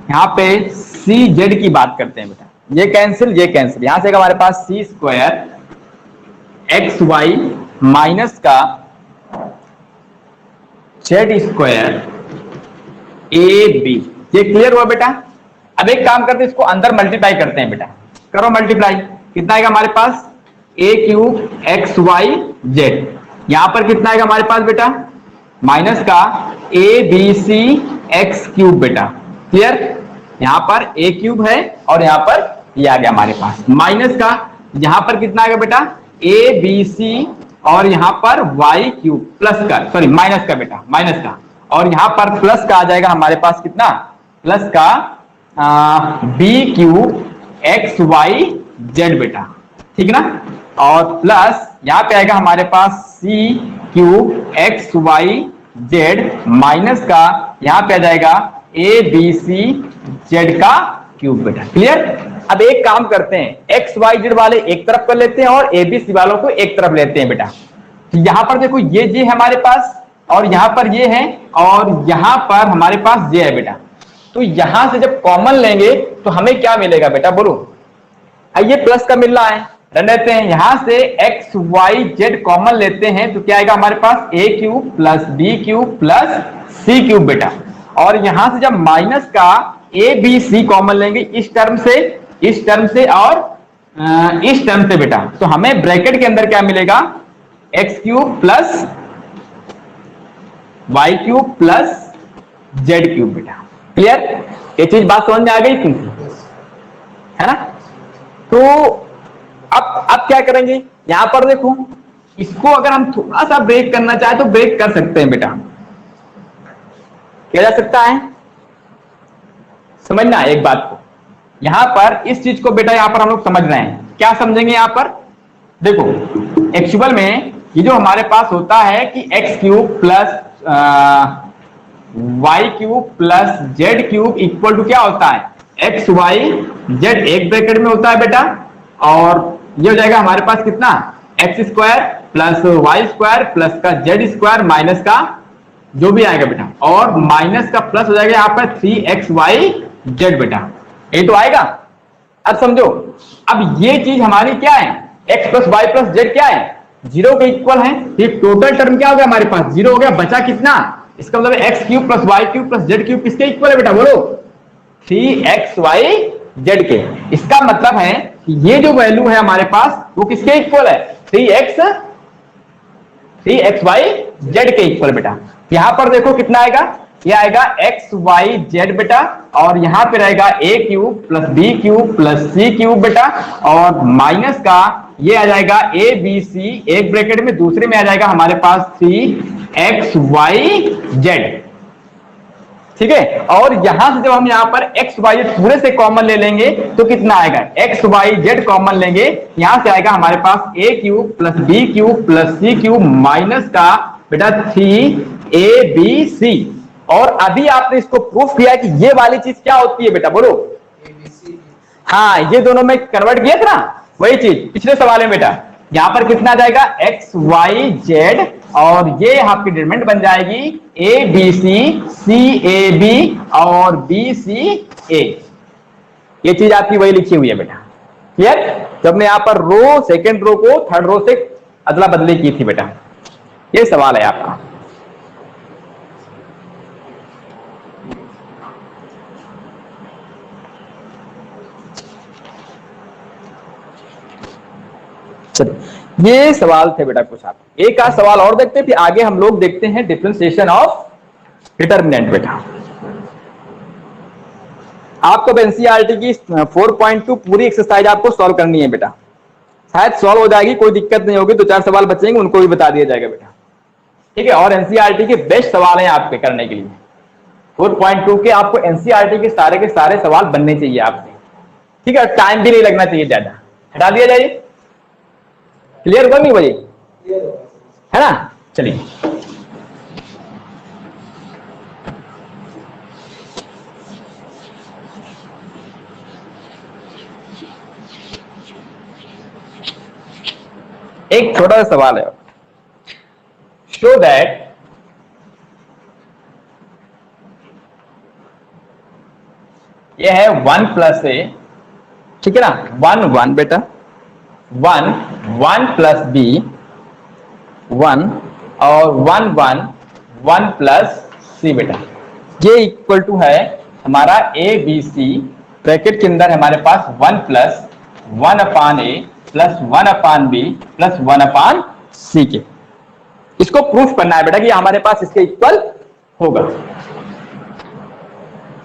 यहाँ पे सी जेड की बात करते हैं बेटा, ये कैंसिल ये कैंसिल, यहां से हमारे पास सी स्क्वायर एक्स वाई माइनस का जेड स्क्वायर ए बी, ये क्लियर हुआ बेटा। अब एक काम करते हैं, इसको अंदर मल्टीप्लाई करते हैं बेटा, करो मल्टीप्लाई, कितना आएगा हमारे पास ए क्यूब एक्स वाई जेड, यहां पर कितना आएगा हमारे पास बेटा, माइनस का A B C X cube बेटा, क्लियर, यहां पर ए क्यूब है और यहां पर ये आ गया हमारे पास, माइनस का यहां पर कितना आएगा बेटा ए बी सी और यहां पर वाई क्यूब प्लस का सॉरी माइनस का बेटा, माइनस का, और यहां पर प्लस का आ जाएगा हमारे पास कितना, प्लस का B cube x Y Z बेटा, ठीक है ना, और प्लस यहां पे आएगा हमारे पास c cube x Y z minus का यहां पे आ जाएगा ए बी सी जेड का क्यूब बेटा, क्लियर। अब एक काम करते हैं, एक्स वाई जेड वाले एक तरफ कर लेते हैं और ए बी सी वालों को एक तरफ लेते हैं बेटा, तो यहां पर देखो ये जे है हमारे पास और यहां पर ये है और यहां पर हमारे पास जे है बेटा, तो यहां से जब कॉमन लेंगे तो हमें क्या मिलेगा बेटा बोलो, ये प्लस का मिल रहा है, रन लेते हैं, यहां से एक्स वाई जेड कॉमन लेते हैं तो क्या आएगा हमारे पास ए cube plus B cube plus सी क्यूब बेटा, और यहां से जब माइनस का ए बी सी कॉमन लेंगे इस टर्म से और इस टर्म से बेटा, तो हमें ब्रैकेट के अंदर क्या मिलेगा X cube plus Y cube plus Z cube बेटा, क्लियर, ये चीज बात समझ में आ गई तुमको, है ना। तो अब क्या करेंगे, यहां पर देखो इसको अगर हम थोड़ा सा ब्रेक करना चाहे तो ब्रेक कर सकते हैं बेटा, किया जा सकता है, समझना एक बात को, यहां पर इस चीज को बेटा यहां पर हम लोग समझ रहे हैं, क्या समझेंगे यहां पर देखो, एक्चुअल में ये जो हमारे पास होता है कि X cube plus Y cube plus Z cube equal to क्या होता है एक्स वाई जेड एक ब्रैकेट में होता है बेटा, और ये हो जाएगा हमारे पास कितना X square plus Y square plus का जेड स्क्वायर माइनस का जो भी आएगा बेटा, और माइनस का प्लस हो जाएगा यहाँ पर 3xy जेड बेटा, ये तो आएगा। अब समझो, अब ये चीज हमारी क्या है x plus Y plus Z क्या है जीरो के इक्वल है, ये टोटल टर्म क्या हो गया हमारे पास जीरो हो गया, बचा कितना, इसका मतलब X cube plus Y cube plus Z cube किसके इक्वल है बेटा बोलो 3xy जेड के, इसका मतलब है कि ये जो वैल्यू है हमारे पास वो किसके इक्वल है 3xy जेड के इक्वल बेटा। यहां पर देखो कितना आएगा, ये आएगा एक्स वाई जेड बेटा, और यहां पे रहेगा a cube plus B cube plus C cube बेटा, और माइनस का ये आ जाएगा ए बी सी एक ब्रैकेट में, दूसरे में आ जाएगा हमारे पास 3xy जेड, ठीक है। और यहां से जब हम यहां पर एक्स वाई जेड पूरे से कॉमन ले लेंगे तो कितना आएगा एक्स वाई जेड कॉमन लेंगे, यहां से आएगा हमारे पास ए cube plus B cube plus सी क्यूब माइनस का बेटा 3abc, और अभी आपने इसको प्रूफ किया कि ये वाली चीज क्या होती है बेटा बोलो, हाँ ये दोनों में कन्वर्ट किया था ना वही चीज पिछले सवाल में बेटा, यहां पर कितना आ जाएगा एक्स वाई जेड और ये आपकी डिटरमिनेंट बन जाएगी A B C, C A B और बी सी ए। ये चीज आपकी वही लिखी हुई है बेटा, क्लियर? तो हमने यहाँ पर रो सेकेंड रो को थर्ड रो से अदला बदली की थी बेटा। ये सवाल है आपका। ये सवाल थे बेटा कुछ। आप एक आध सवाल और देखते हैं, फिर आगे हम लोग देखते हैं डिफरेंशिएशन ऑफ डिटरमिनेंट बेटा। आपको एनसीईआरटी की 4.2 पूरी एक्सरसाइज आपको सॉल्व करनी है बेटा। शायद सॉल्व हो जाएगी, कोई दिक्कत नहीं होगी, 2-4 सवाल बचेंगे उनको भी बता दिया जाएगा बेटा, ठीक है? और एनसीईआरटी के बेस्ट सवाल हैं आपके करने के लिए। 4.2 के आपको एनसीईआरटी के सारे सवाल बनने चाहिए आपसे, ठीक है? टाइम भी नहीं लगना चाहिए ज्यादा। हटा दिया जाए, क्लियर होगा नहीं भाई? है ना? चलिए एक छोटा सा सवाल है। शो दैट ये है 1 प्लस ए, ठीक है ना? 1 1 बेटा, 1 1 प्लस बी 1 और 1 1 1 प्लस सी बेटा। ये इक्वल टू है हमारा ए बी सी, ब्रैकेट के अंदर हमारे पास 1 प्लस 1 अपान ए प्लस 1 अपान बी प्लस 1 अपान सी के। इसको प्रूफ करना है बेटा कि हमारे पास इसके इक्वल होगा,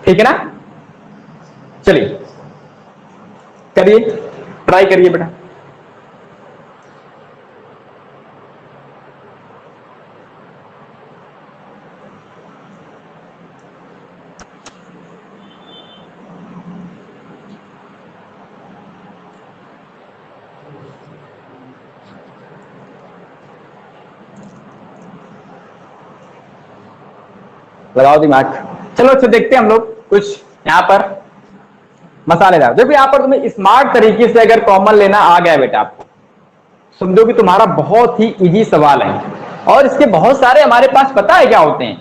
ठीक है ना? चलिए करिए, ट्राई करिए बेटा। लगाओ दिमाग। चलो अच्छा देखते हैं हम लोग कुछ यहाँ पर मसालेदार। देखो यहाँ पर तुम्हें स्मार्ट तरीके से अगर कॉमन लेना आ गया बेटा, आपको समझो कि तुम्हारा बहुत ही इजी सवाल है। और इसके बहुत सारे हमारे पास पता है क्या होते हैं,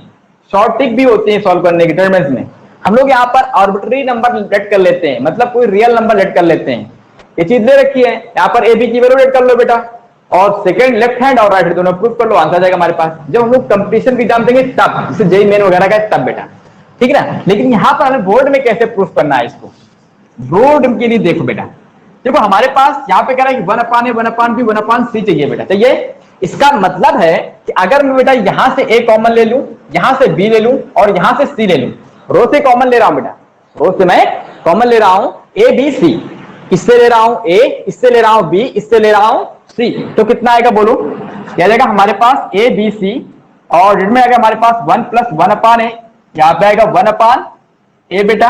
शॉर्ट ट्रिक भी होते हैं सॉल्व करने के डिटरमिनेंट्स में। हम लोग यहाँ पर आर्बिट्ररी नंबर लेट कर लेते हैं, मतलब कोई रियल नंबर लेट कर लेते हैं। ये चीज दे रखी है, यहाँ पर ए बी की वैल्यू लेट कर लो बेटा, और सेकंड लेफ्ट हैंड और राइट हैंड दोनों प्रूफ कर लो, आंसर आ जाएगा हमारे पास। जब हम लोग कंपटीशन की एग्जाम देंगे तब, जैसे जेईई मेन वगैरह का तब बेटा, ठीक है ना? लेकिन यहाँ पर हमें बोर्ड में कैसे प्रूफ करना है इसको, बोर्ड के लिए देखो बेटा। देखो हमारे पास यहाँ पे कह रहा है कि 1 अपान ए 1 अपान बी 1 अपान सी चाहिए बेटा। चाहिए, इसका मतलब है कि अगर मैं बेटा यहां से ए कॉमन ले लूं, यहां से बी ले लूं और यहां से सी ले लूं, रो से कॉमन ले रहा हूं बेटा, रो से मैं कॉमन ले रहा हूं ए बी सी, इससे ले रहा हूं ए, इससे ले रहा हूं बी, इससे ले रहा हूं सी, तो कितना आएगा बोलो? क्या जाएगा हमारे पास ए बी सी, और डेट में आएगा हमारे पास 1 प्लस 1 अपान ए, यहाँ पे आएगा 1 अपान ए बेटा,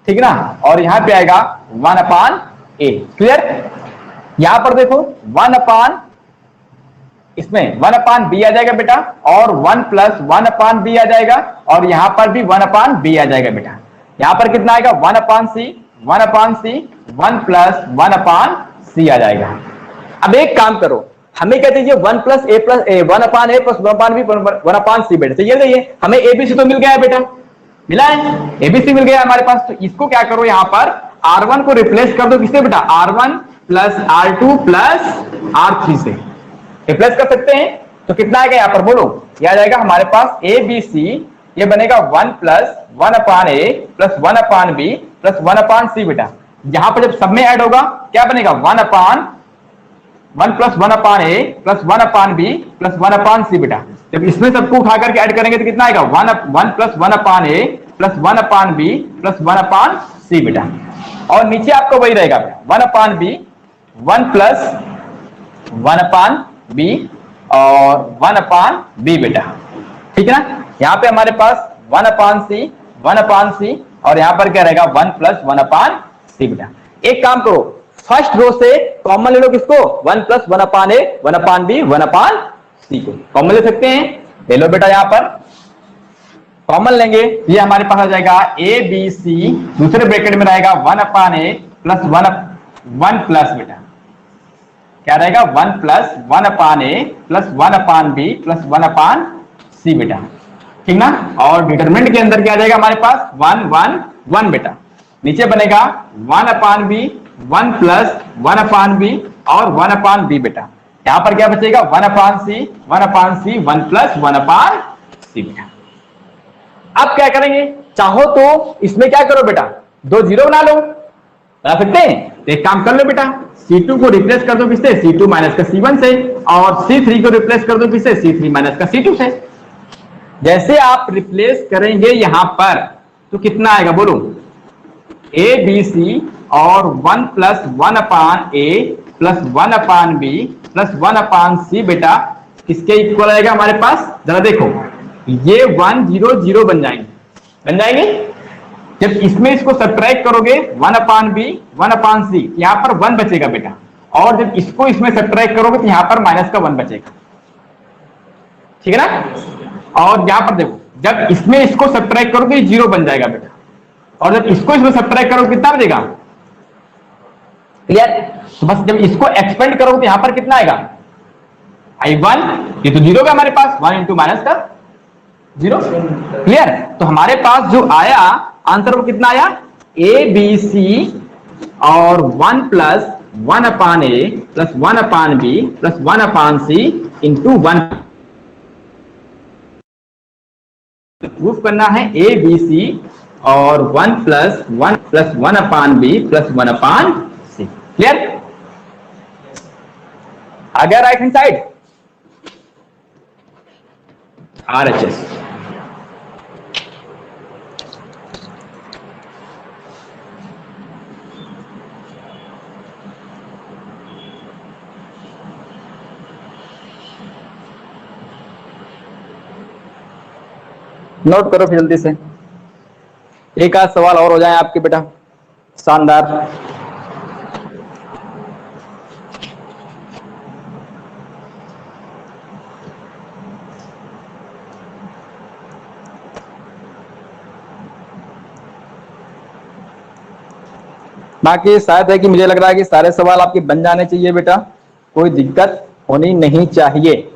ठीक है ना? और यहां पे आएगा 1 अपान ए। क्लियर? यहां पर देखो 1 अपान, इसमें 1 अपान बी आ जाएगा बेटा, और 1 प्लस 1 अपान बी आ जाएगा, और यहां पर भी 1 अपान बी आ जाएगा बेटा। यहां पर कितना आएगा 1 अपान सी, 1 अपान सी, 1 प्लस 1 अपान सी आ जाएगा। अब एक काम करो, हमें कहते हैं 1 प्लस ए प्लस ए 1 अपान ए प्लस 1 अपान बी 1 अपान सी बेटा। तो ये हमें एबीसी तो मिल गया है बेटा, मिला है, एबीसी मिल गया हमारे पास। तो इसको क्या करो, यहां पर R1 को रिप्लेस कर दो किससे बेटा, R1 plus R2 plus R3 से रिप्लेस कर सकते हैं। तो कितना आएगा यहाँ पर बोलो? यह आ जाएगा हमारे पास ए बी सी, ये बनेगा 1 प्लस 1 अपान ए प्लस 1 अपान बी प्लस 1 अपान सी बेटा। यहां पर जब सब में ऐड होगा क्या बनेगा, 1 अपान 1 प्लस 1 अपान ए प्लस 1 अपान बी प्लस 1 अपान सी बेटा। जब इसमें सबको उठा करके ऐड करेंगे तो कितना आएगा, 1 प्लस 1 अपान ए प्लस 1 अपान बी प्लस 1 अपान सी बेटा। और नीचे आपको वही रहेगा 1 अपान बी, 1 प्लस 1 अपान बी और 1 अपान बी बेटा, ठीक है ना? यहाँ पे हमारे पास 1 अपान सी, 1 अपान सी, और यहाँ पर क्या रहेगा 1 प्लस 1 अपान सी बेटा। एक काम करो, फर्स्ट रो से कॉमन ले लो किसको, 1 प्लस 1 अपान ए 1 अपान बी 1 अपान सी को कॉमन ले सकते हैं। ले लो बेटा, यहां पर कॉमन लेंगे, ये हमारे पास आ जाएगा ए बी सी, दूसरे ब्रैकेट में रहेगा 1 अपान ए प्लस 1 प्लस बेटा, क्या रहेगा 1 प्लस 1 अपान ए प्लस 1 अपान बी प्लस 1 अपान सी बेटा, ठीक ना। और डिटरमिनेंट के अंदर क्या रहेगा हमारे पास 1 1 1 बेटा, नीचे बनेगा 1 अपान बी 1 प्लस 1 अपान बी और 1 अपान बी बेटा, यहां पर क्या बचेगा 1 अपान सी 1 प्लस 1 अपान सी बेटा। अब क्या करेंगे, चाहो तो इसमें क्या करो बेटा, 2 जीरो बना लो, बना सकते हैं। तो एक काम कर लो बेटा, C2 को रिप्लेस कर दो किससे, C2 माइनस का C1 से, और C3 को रिप्लेस कर दो किससे, C3 माइनस का C2 से। जैसे आप रिप्लेस करेंगे यहां पर तो कितना आएगा बोलो, ए बी सी और 1 प्लस 1 अपान ए प्लस 1 अपान बी प्लस 1 अपान सी बेटा किसके इक्वल आएगा हमारे पास, जरा देखो ये 1 0 0 बन जाएंगे। जब इसमें इसको सब्ट्रैक्ट करोगे 1 अपान बी 1 अपान सी, यहां पर 1 बचेगा बेटा, और जब इसको इसमें सब्ट्रैक्ट करोगे तो यहां पर माइनस का 1 बचेगा, ठीक है ना। और यहां पर देखो जब इसमें इसको सब्ट्रैक्ट करोगे 0 बन जाएगा बेटा, और जब इसको इसमें सब्ट्रैक्ट करोगे कितना बचेगा, क्लियर। तो बस जब इसको एक्सपेंड करोगे तो यहां पर कितना आएगा I1, ये तो 0 का हमारे पास 1 इंटू माइनस का 0, क्लियर। तो हमारे पास जो आया आंसर वो कितना आया, ए बी सी और 1 प्लस 1 अपान ए प्लस 1 अपान बी प्लस 1 अपान सी इंटू 1। प्रूफ करना है ए बी सी और 1 प्लस 1 अपान बी प्लस 1 अपान सी, क्लियर। आ गया right hand side, RHS। Note करो फिर जल्दी से, एक आध सवाल और हो जाए आपके बेटा, शानदार। बाकी शायद है कि मुझे लग रहा है कि सारे सवाल आपके बन जाने चाहिए बेटा, कोई दिक्कत होनी नहीं चाहिए।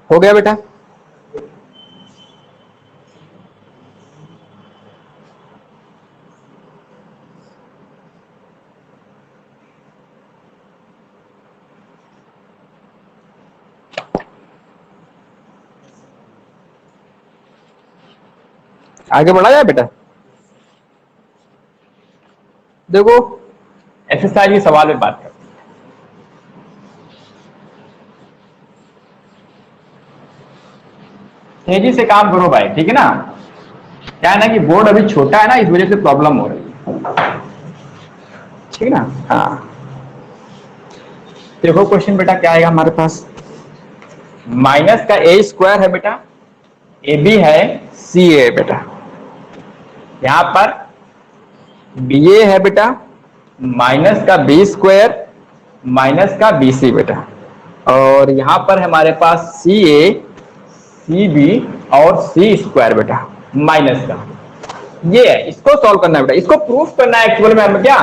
हो गया बेटा, आगे बढ़ा जाए बेटा। देखो एक्सरसाइज के सवाल में बात करते हैं। तेजी से काम करो भाई, ठीक है ना। क्या है ना कि बोर्ड अभी छोटा है ना, इस वजह से प्रॉब्लम हो रही है, ठीक है ना। हाँ देखो क्वेश्चन बेटा क्या आएगा हमारे पास, माइनस का ए स्क्वायर है बेटा, ए बी है, सी ए बेटा, यहां पर बी ए है बेटा, माइनस का बी स्क्वायर माइनस का बी सी बेटा, और यहां पर हमारे पास सी ए सी बी और सी स्क्वायर बेटा माइनस का, ये है। इसको सॉल्व करना है बेटा, इसको प्रूफ करना है एक्चुअल में हमें क्या,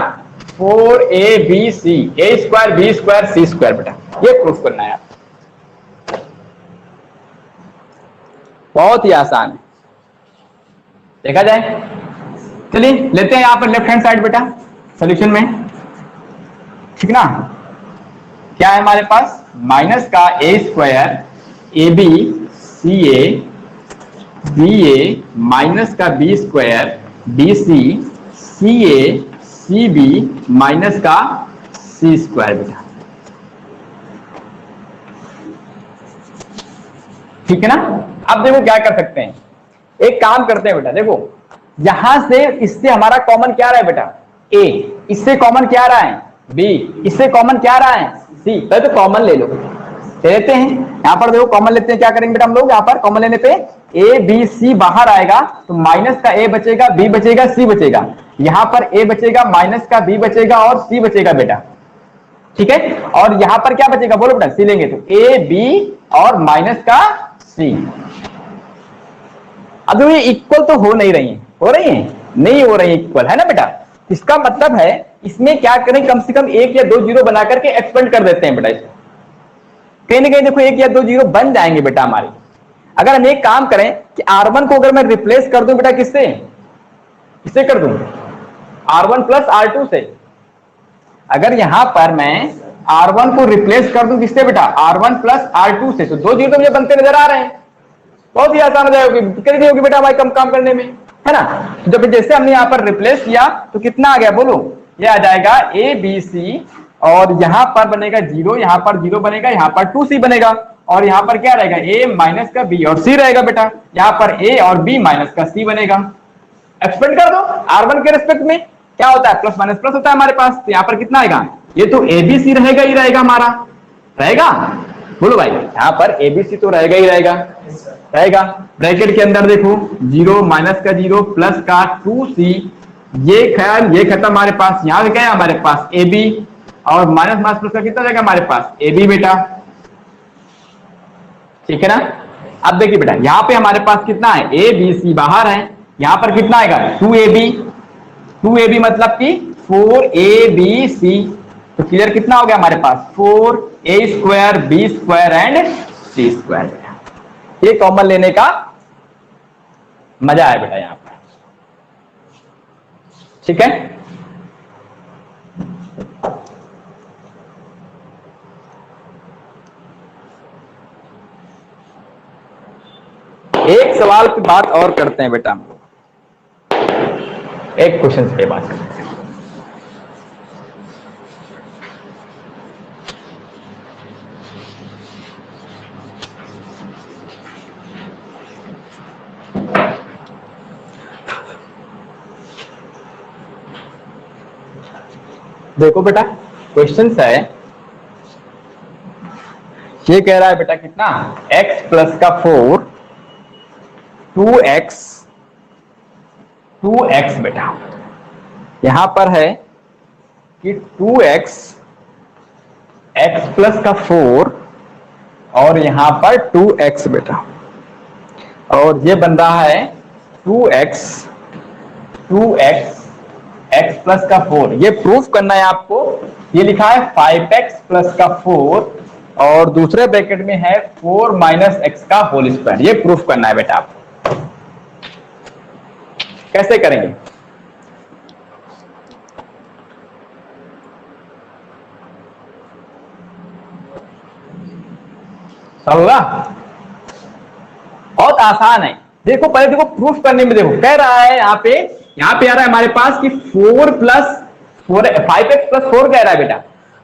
4ABC ए स्क्वायर बी स्क्वायर सी स्क्वायर बेटा, ये प्रूफ करना है आपको, बहुत ही आसान है, देखा जाए। चलिए लेते हैं यहां पर लेफ्ट हैंड साइड बेटा सॉल्यूशन में, ठीक ना। क्या है हमारे पास, माइनस का a square a B C A b a minus का B square b C a c b minus का सी स्क्वायर बेटा। ठीक है ना। अब देखो क्या कर सकते हैं, एक काम करते हैं बेटा, देखो यहां से इससे हमारा कॉमन क्या रहा है बेटा, ए, इससे कॉमन क्या रहा है बी, इससे कॉमन क्या रहा है सी, पहले तो कॉमन ले लो, ले लेते हैं। यहां पर देखो कॉमन लेते हैं, क्या करेंगे बेटा हम लोग, यहां पर कॉमन लेने पे ए बी सी बाहर आएगा तो माइनस का ए बचेगा, बी बचेगा, सी बचेगा, यहां पर ए बचेगा, माइनस का बी बचेगा और सी बचेगा बेटा। ठीक है, और यहां पर क्या बचेगा बोलो बेटा, सी लेंगे तो ए बी और माइनस का सी। अब ये इक्वल तो हो नहीं रही है, हो रही है नहीं हो रही इक्वल, है ना बेटा। इसका मतलब है इसमें क्या करें, कम से कम एक या दो जीरो बना करके एक्सपेंड कर देते हैं बेटा इसको। कहीं ना कहीं देखो एक या दो जीरो बन जाएंगे बेटा हमारे। अगर हम एक काम करें कि R1 को अगर मैं रिप्लेस कर दूं बेटा किससे, इससे कर दूं R1 प्लस R2 से। अगर यहां पर मैं R1 को रिप्लेस कर दूं किससे बेटा, R1 प्लस R2 से, तो दो जीरो तो मुझे बनते नजर आ रहे हैं, बहुत ही आसान हो जाएगी, दिक्कत नहीं होगी बेटा हमारे कम काम करने में, है ना। जब जैसे हमने यहाँ पर रिप्लेस किया तो कितना आ गया बोलो, ये आ जाएगा ए बी सी और यहाँ पर बनेगा जीरो, यहाँ पर जीरो बनेगा, यहाँ पर 2C बनेगा और यहाँ पर क्या रहेगा ए माइनस का बी और सी रहेगा बेटा, यहाँ पर ए और बी माइनस का सी बनेगा। एक्सपेंड कर दो R1 के रिस्पेक्ट में, क्या होता है प्लस माइनस प्लस होता है हमारे पास, तो यहाँ पर कितना आएगा, ये तो ए बी सी रहेगा ही रहेगा हमारा, रहेगा बोलो भाई, यहाँ पर एबीसी तो रहेगा ही रहेगा, रहेगा। ब्रैकेट के अंदर देखो जीरो माइनस का जीरो प्लस का 2C, ये ख्याल ये खत्म हमारे पास, यहाँ क्या है हमारे पास ए बी और माइनस माइनस प्लस का कितना रहेगा हमारे पास ए बी बेटा। ठीक है ना। अब देखिए बेटा यहाँ पे हमारे पास कितना है ए बी सी बाहर है, यहाँ पर कितना आएगा 2AB मतलब कि 4ABC, तो क्लियर कितना हो गया हमारे पास 4A square B square and C square. ये कॉमन लेने का मजा है बेटा यहाँ पर। ठीक है, एक सवाल की बात और करते हैं बेटा, हम लोग एक क्वेश्चन पे बात करते हैं। देखो बेटा क्वेश्चन है, ये कह रहा है बेटा कितना x प्लस का 4 2x बेटा, यहां पर है कि 2x x प्लस का 4 और यहां पर 2x बेटा, और ये बन रहा है 2x x प्लस का 4। ये प्रूफ करना है आपको, ये लिखा है 5x प्लस का 4 और दूसरे ब्रैकेट में है 4 माइनस एक्स का होल स्क्वायर। ये प्रूफ करना है बेटा आपको। कैसे करेंगे, समझा, बहुत आसान है। देखो पहले देखो प्रूफ करने में, देखो कह रहा है यहाँ पे आ रहा है हमारे पास कि 4 प्लस 5x प्लस 4 कह रहा है बेटा।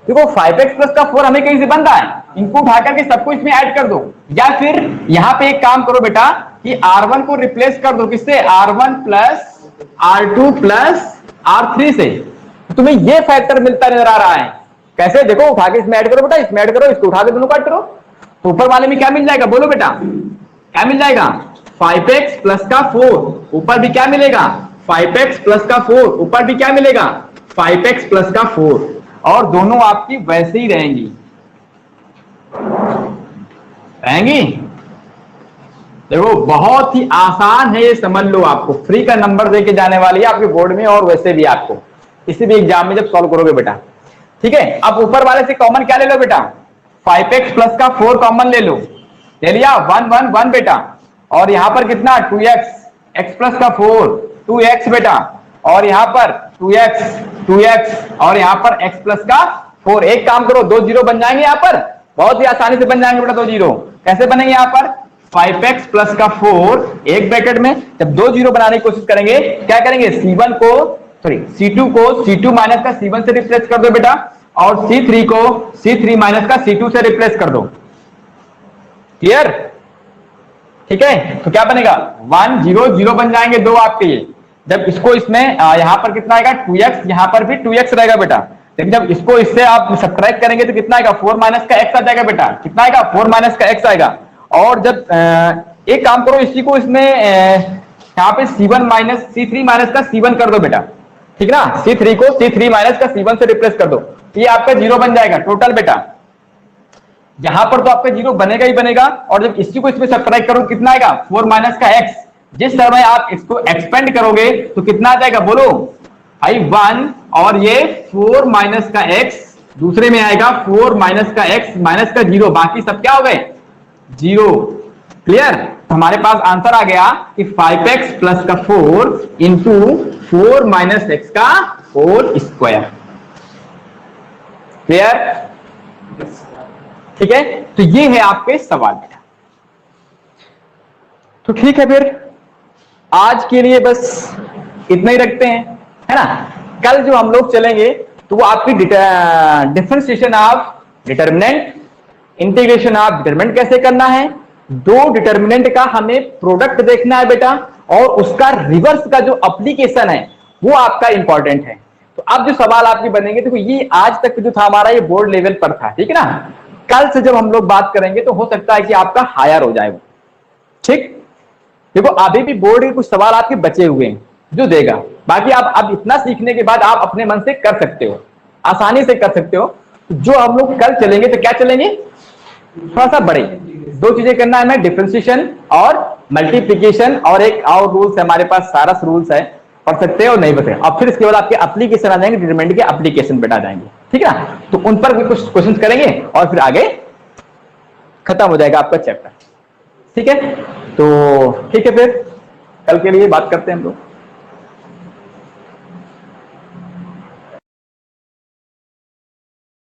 देखो 5x प्लस का 4 हमें कहीं से बन रहा है, इनको उठा करके सबको इसमें ऐड कर दो, या फिर यहाँ पे एक काम करो बेटा कि R1 को रिप्लेस कर दो किससे, R1 plus R2 plus R3 से, तुम्हें ये फैक्टर मिलता नजर आ रहा है। कैसे, देखो उठा के इसमें ऐड करो बेटा, इसमें ऐड करो, इसको उठा के दोनों को ऐड करो, तो ऊपर वाले में क्या मिल जाएगा बोलो बेटा, क्या मिल जाएगा 5x प्लस का 4, ऊपर भी क्या मिलेगा 5x प्लस का 4, ऊपर भी क्या मिलेगा 5x प्लस का 4, और दोनों आपकी वैसे ही रहेंगी, देखो बहुत ही आसान है ये, समझ लो, आपको फ्री का नंबर देके जाने वाली है आपके बोर्ड में और वैसे भी आपको किसी भी एग्जाम में जब सॉल्व करोगे बेटा। ठीक है, अब ऊपर वाले से कॉमन क्या ले लो बेटा, 5x प्लस का 4 कॉमन ले लो, ले लिया 1 1 1 बेटा, और यहां पर कितना 2x x प्लस का 4 2x बेटा, और यहां पर 2x और यहां पर x प्लस का 4। एक काम करो, दो जीरो बन जाएंगे यहां पर, बहुत ही आसानी से बन जाएंगे बेटा दो जीरो। कैसे बनेंगे यहाँ पर 5x प्लस का 4 एक ब्रैकेट में, जब दो जीरो बनाने की कोशिश करेंगे क्या करेंगे C1 को सॉरी C2 को C2 माइनस का C1 से रिप्लेस कर दो बेटा, और C3 को C3 माइनस का C2 से रिप्लेस कर दो। क्लियर? ठीक है, तो क्या बनेगा 1 0 0 बन जाएंगे दो आपके ये। जब इसको इसमें यहां पर कितना आएगा 2x, यहां पर भी 2x रहेगा बेटा, लेकिन जब इसको इससे आप सब्ट्रैक्ट करेंगे तो कितना आएगा 4 माइनस का x आ जाएगा बेटा। कितना आएगा 4 माइनस का x आएगा। और जब एक काम करो, इसी को इसमें यहाँ पे C1 माइनस C3 माइनस का C1 कर दो बेटा, ठीक ना, C3 को C3 माइनस का C1 से रिप्लेस कर दो, ये आपका जीरो बन जाएगा टोटल बेटा। यहां पर तो आपका जीरो बनेगा ही बनेगा, और जब इसी को इसमें सब्ट्रैक्ट करो कितना आएगा 4 माइनस का x। जिस समय आप इसको एक्सपेंड करोगे तो कितना आ जाएगा बोलो भाई 1, और ये 4 माइनस का x दूसरे में आएगा 4 माइनस का x माइनस का जीरो, बाकी सब क्या हो गए जीरो। क्लियर? तो हमारे पास आंसर आ गया कि 5x प्लस का 4 इंटू 4 माइनस x का होल स्क्वायर। क्लियर? ठीक है, तो ये है आपके सवाल बेटा। तो ठीक है, फिर आज के लिए बस इतना ही रखते हैं, है ना। कल जो हम लोग चलेंगे तो वो आपकी differentiation of determinant, integration of determinant कैसे करना है, दो डिटर्मिनेंट का हमें प्रोडक्ट देखना है बेटा, और उसका रिवर्स का जो एप्लीकेशन है वो आपका इंपॉर्टेंट है। तो अब जो सवाल आपके बनेंगे, देखो ये आज तक जो था हमारा ये बोर्ड लेवल पर था, ठीक है ना। कल से जब हम लोग बात करेंगे तो हो सकता है कि आपका हायर हो जाए वो, ठीक। देखो अभी भी बोर्ड के कुछ सवाल आपके बचे हुए हैं जो देगा, बाकी आप अब इतना सीखने के बाद आप अपने मन से कर सकते हो, आसानी से कर सकते हो। जो हम लोग कल चलेंगे तो क्या चलेंगे, थोड़ा सा बड़े दो चीजें करना है हमें, डिफरेंशिएशन और मल्टीप्लिकेशन, और एक और रूल्स है हमारे पास, सारा रूल्स है, पढ़ सकते हो नहीं बता, और फिर इसके बाद आपके एप्लीकेशन आ जाएंगे, डिटरमिनेंट के एप्लीकेशन बेटा जाएंगे, ठीक है ना। तो उन पर भी कुछ क्वेश्चंस करेंगे और फिर आगे खत्म हो जाएगा आपका चैप्टर, ठीक है। तो ठीक है, फिर कल के लिए बात करते हैं हम लोग।